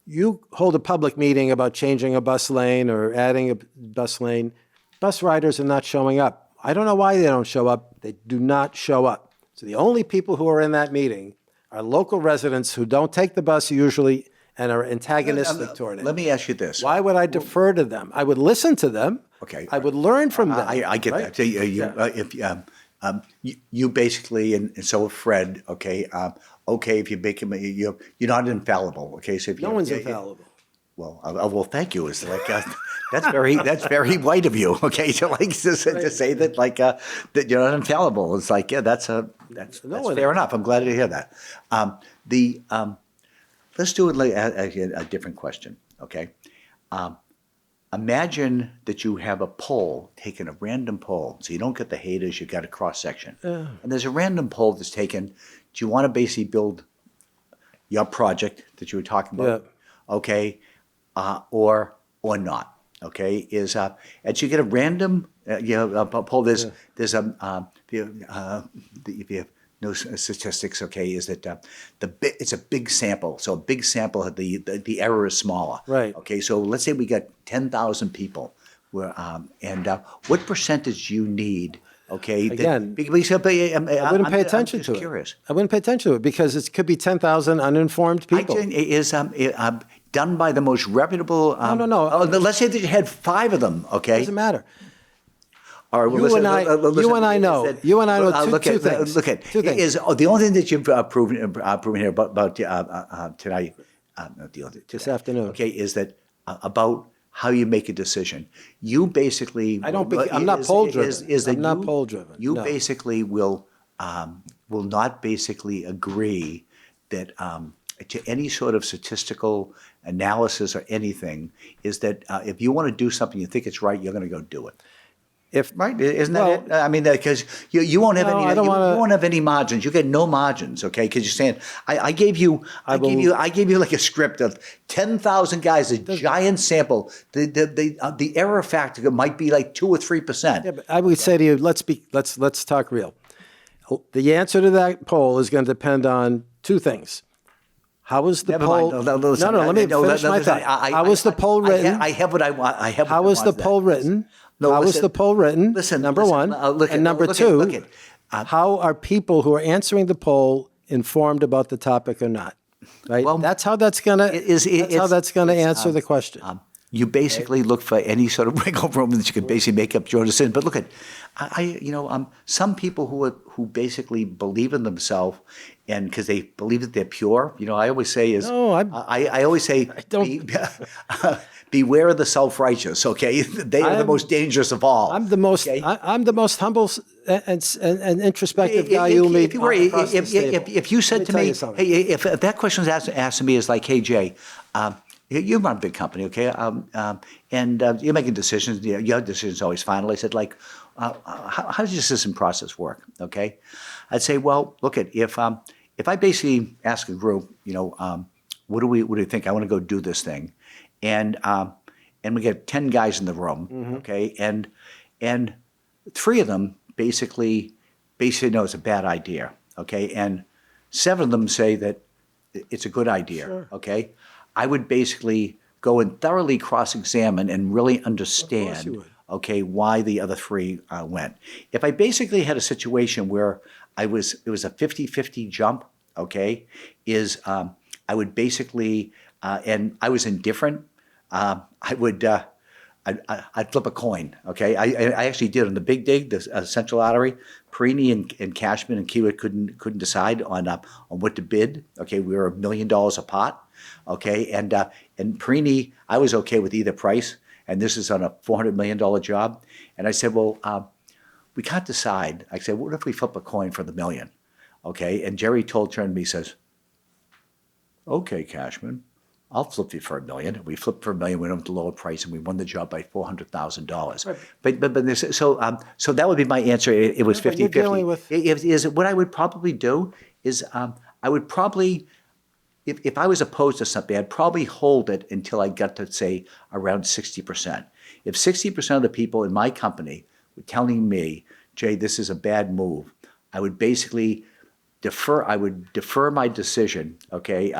You hold a public meeting about changing a bus lane or adding a bus lane, bus riders are not showing up. I don't know why they don't show up. They do not show up. So the only people who are in that meeting are local residents who don't take the bus usually and are antagonistic toward it. Let me ask you this. Why would I defer to them? I would listen to them. Okay. I would learn from them. I get right? that. You basically, and so Fred, okay, if you make him, you're not infallible, okay? So if No one's infallible. Well, thank you. It's like that's very white of you, okay? To say that like that you're not infallible. It's like that's fair enough. I'm glad to hear that. Let's do it like a different question, okay? Imagine that you have a poll, taken a random poll, so you don't get the haters, you got a cross section, and there's a random poll that's taken. Do you want to basically build your project that you were talking about? Yeah. Okay. Or not, okay? As you get a random, poll. There's if you have no statistics, okay, is that it's a big sample. So a big sample, the error is smaller. Right. Okay. So let's say we got 10,000 people, and what percentage you need? Okay. Again, I wouldn't pay attention to it. Curious. I wouldn't pay attention to it because it could be 10,000 uninformed people. Done by the most reputable. No. Let's say that you had 5 of them. Okay. Doesn't matter. All right. Well, you and I know two things. Look at two things. Is the only thing that you've proven here about tonight, This afternoon. Okay, is that about how you make a decision. You basically. I'm not poll driven. I'm not poll driven. You basically will not basically agree that to any sort of statistical analysis or anything is that if you want to do something, you think it's right, you're going to go do it. Right? Isn't that it? I mean, because you won't have any. You won't have any margins. You get no margins, okay? Because you're saying I gave you like a script of 10,000 guys, a giant sample. The error factor might be like 2 or 3%. Yeah, but I would say to you, let's talk real. The answer to that poll is going to depend on two things. How was the poll? Let me finish my thought. How was the poll written? I have what I want. How was the poll written? How was the poll written? Number one. And number two, how are people who are answering the poll informed about the topic or not? right? Well, That's how that's gonna. That's how that's gonna answer the question. You basically look for any sort of wiggle room that you can basically make up your own decision. But look at, some people who basically believe in themselves, and because they believe that they're pure. I always say is, No, I always say, don't- beware of the self-righteous. Okay, they are the most dangerous of all. I'm the most. Okay? I'm the most humble and introspective guy you'll meet. If you said to me, something. hey, if that question was asked to me is like, hey Jay, you run a big company, okay, and you're making decisions. Your decisions always final. I said, like, how does your system process work? Okay, I'd say, well, look at if I basically ask a group, what do you think? I want to go do this thing, and we get 10 guys in the room, okay, and 3 of them basically know it's a bad idea, okay, and 7 of them say that it's a good idea, okay. I would basically go and thoroughly cross-examine and really understand, okay, why the other 3 went. If I basically had a situation where it was a 50-50 jump, okay, I would basically, and I was indifferent, I'd flip a coin, okay? I actually did on the Big Dig, the Central Artery. Perini and Cashman and Kiewit couldn't decide on what to bid. Okay, we were $1 million a pot. Okay, and Perini, I was okay with either price, and this is on a $400 million job. And I said, well, we can't decide. I said, what if we flip a coin for the million? Okay, and Jerry turned to me, says, okay, Cashman, I'll flip you for $1 million. We flipped for $1 million. We went up to the lower price, and we won the job by $400,000. Right. But this, so that would be my answer. It was 50-50. Is what I would probably do is I would probably, if I was opposed to something, I'd probably hold it until I got to say around 60%. If 60% of the people in my company were telling me, Jay, this is a bad move, I would basically defer my decision, okay,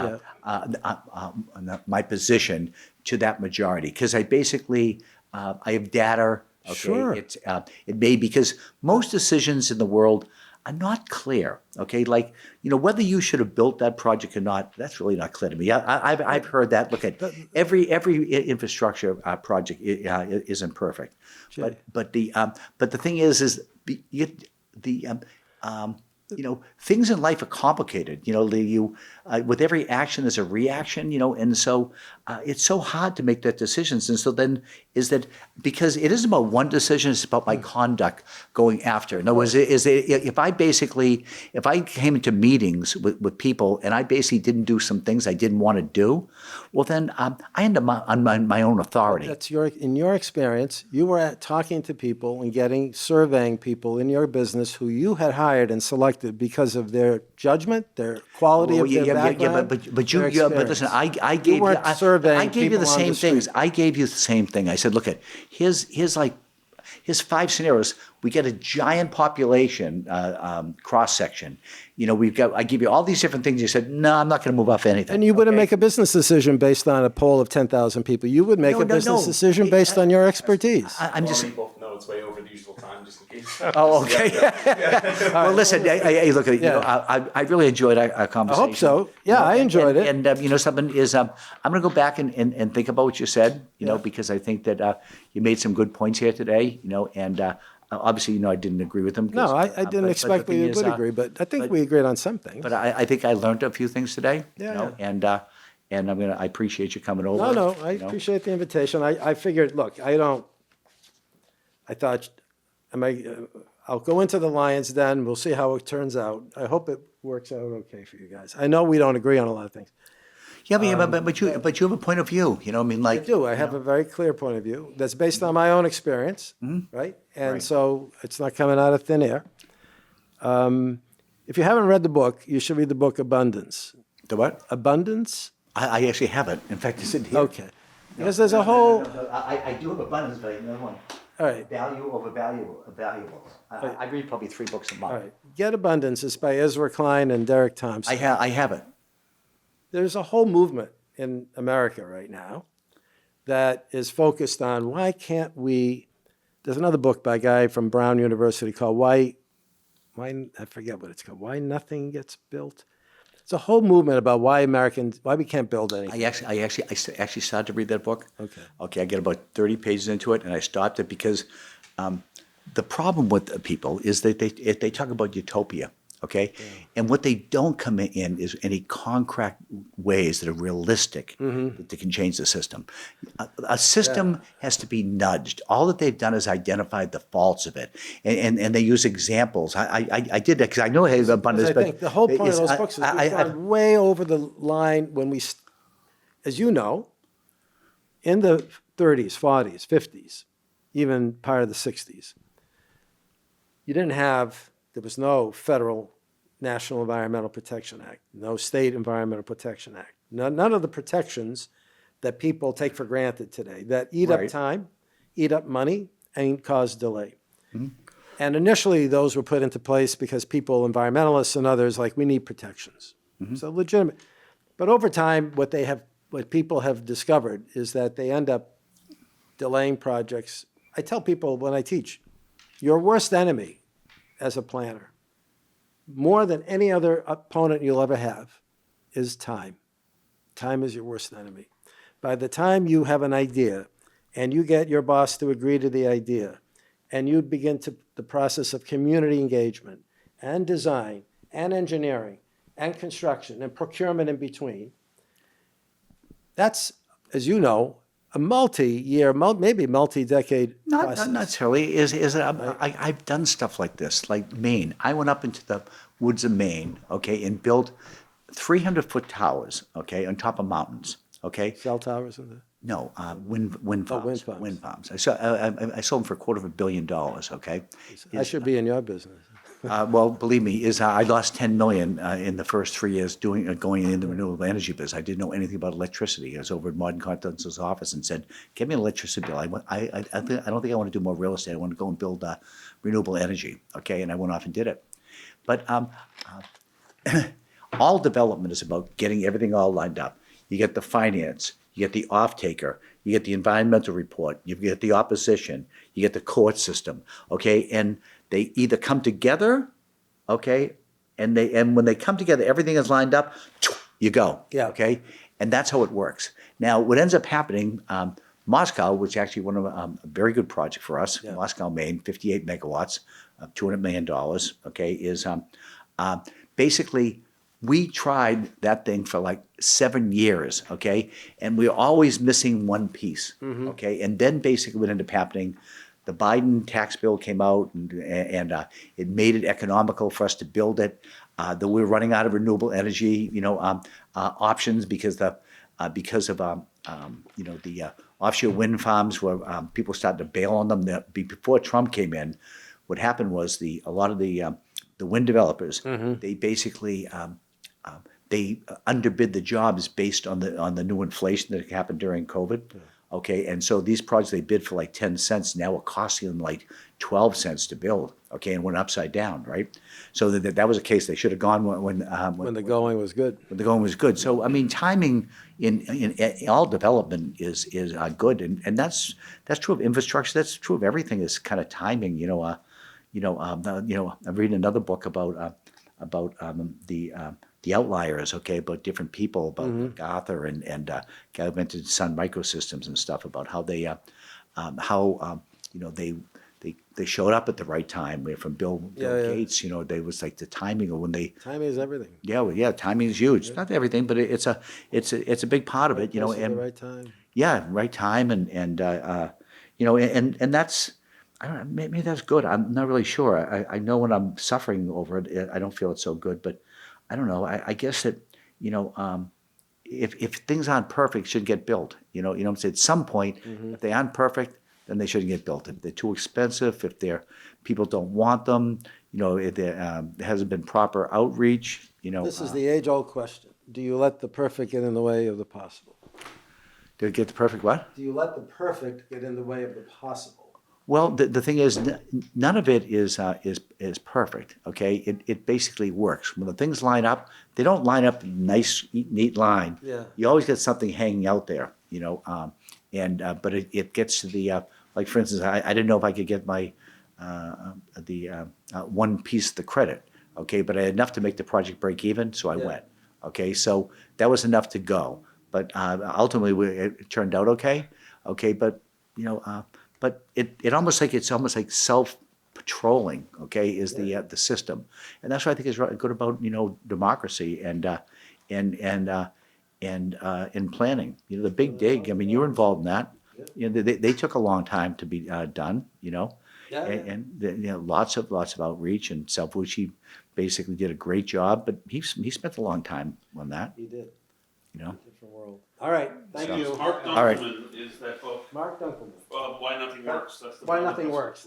my position to that majority, because I basically I have data. Okay, Sure. It may, because most decisions in the world are not clear. Okay, like whether you should have built that project or not, that's really not clear to me. I've heard that. Look at every infrastructure project isn't perfect, but the thing is things in life are complicated. With every action there's a reaction. And so it's so hard to make that decisions. And so then is that because it isn't about one decision, it's about my conduct going after. In other words, if I came into meetings with people and I basically didn't do some things I didn't want to do, well then I end up on my own authority. In your experience, you were talking to people and surveying people in your business who you had hired and selected because of their judgment, their quality of their background. But listen, I gave you the same things. I gave you the same thing. I said, look at here's 5 scenarios. We get a giant population cross section. I give you all these different things. You said, no, I'm not going to move off anything. And you wouldn't make a business decision based on a poll of 10,000 people. You would make a business decision based on your expertise. I'm just. We both know it's way over the usual time, just in case. Oh, okay. Well, listen. Hey, look. I really enjoyed our conversation. I hope so. Yeah, I enjoyed it. And something is, I'm going to go back and think about what you said. Because I think that you made some good points here today. And obviously, I didn't agree with them. No, I didn't expect we would agree, but I think we agreed on some things. But I think I learned a few things today. Yeah. And I appreciate you coming over. No, I appreciate the invitation. I figured, look, I thought, I'll go into the Lions Den. We'll see how it turns out. I hope it works out okay for you guys. I know we don't agree on a lot of things. Yeah, but you have a point of view. I do. I have a very clear point of view that's based on my own experience, right? And so it's not coming out of thin air. If you haven't read the book, you should read the book Abundance. The what? Abundance? I actually haven't. In fact, it's in here. Okay. Because there's a whole... No, I do have abundance, but another one. All right. Value over valuables. I read probably 3 books a month. All right. Get Abundance. It's by Ezra Klein and Derek Thompson. I have it. There's a whole movement in America right now that is focused on why can't we... There's another book by a guy from Brown University called Why I forget what it's called. Why Nothing Gets Built. It's a whole movement about why we can't build anything. I actually started to read that book. Okay. Okay, I get about 30 pages into it, and I stopped it because the problem with the people is that they talk about utopia, okay? And what they don't come in is any concrete ways that are realistic that they can change the system. A system has to be nudged. All that they've done is identified the faults of it, and they use examples. I did that because I know I have abundance, I but think the whole point of those books is we've gone way over the line when we, as you know, in the 30s, 40s, 50s, even part of the 60s, there was no federal National Environmental Protection Act, no state Environmental Protection Act, none of the protections that people take for granted today that eat up time, eat up money, and cause delay. And initially, those were put into place because people, environmentalists and others, like, we need protections. So legitimate. But over time, what people have discovered is that they end up delaying projects. I tell people when I teach, your worst enemy as a planner, more than any other opponent you'll ever have, is time. Time is your worst enemy. By the time you have an idea and you get your boss to agree to the idea and you begin the process of community engagement and design and engineering and construction and procurement in between, that's, as you know, a multi-year, maybe multi-decade process. Not necessarily. I've done stuff like this, like Maine. I went up into the woods of Maine, okay, and built 300-foot towers, okay, on top of mountains, okay. Cell towers in there? No, wind farms. wind farms. Wind farms. I sold them for $250 million. Okay. I should be in your business. Well, believe me, I lost $10 million in the first 3 years going in the renewable energy business. I didn't know anything about electricity. I was over at Martin Continental's office and said, "Give me an electricity bill. I don't think I want to do more real estate. I want to go and build renewable energy." Okay, and I went off and did it. But all development is about getting everything all lined up. You get the finance, you get the off-taker, you get the environmental report, you get the opposition, you get the court system, okay? And they either come together, okay, and when they come together, everything is lined up, you go, okay? And that's how it works. Now, what ends up happening, Moscow, which is actually one of a very good project for us, Moscow, Maine, 58 megawatts, $200 million, okay, is basically we tried that thing for like 7 years, okay? And we were always missing one piece, okay? And then basically what ended up happening, the Biden tax bill came out and it made it economical for us to build it. That we were running out of renewable energy, options because of the offshore wind farms where people started to bail on them. Before Trump came in, what happened was a lot of the wind developers, they basically they underbid the jobs based on the new inflation that happened during COVID. Okay, and so these projects they bid for like 10 cents now are costing them like 12 cents to build. Okay, and went upside down, right? So that was a case they should have gone when the going was good. When the going was good. So I mean, timing in all development is good, and that's true of infrastructure. That's true of everything. Is kind of timing. I'm reading another book about the outliers, okay, about different people, about MacArthur and guy who invented Sun Microsystems and stuff, about how they they showed up at the right time. From Bill Gates, they was like the timing of when they. Timing is everything. Yeah, timing is huge. Not everything, but it's a big part of it, And the right time. Yeah, right time, and that's. I don't know, maybe that's good. I'm not really sure. I know when I'm suffering over it, I don't feel it's so good. But I don't know. I guess that if things aren't perfect, should get built. What I'm saying. At some point, if they aren't perfect, then they shouldn't get built. If they're too expensive, if people don't want them, if there hasn't been proper outreach, This is the age-old question: do you let the perfect get in the way of the possible? To get the perfect what? Do you let the perfect get in the way of the possible? Well, the thing is, none of it is perfect. Okay, it basically works. When the things line up, they don't line up in a nice, neat line. Yeah. You always get something hanging out there. But it gets to the like, for instance, I didn't know if I could get my one piece of the credit. Okay, but I had enough to make the project break even, so I went. Okay, so that was enough to go. But ultimately, it turned out okay. Okay, but but it's almost like self-patrolling. Okay, is the system, and that's what I think is good about democracy and in planning. The big dig. I mean, you were involved in that. They took a long time to be done. Lots of outreach, and Salvucci basically did a great job, but he spent a long time on that. He did. You know. Different world. All right, thank you. Mark All right. Dunkelman is that book. Mark Dunkelman. Why Nothing Works. That's the Why title. Nothing Works.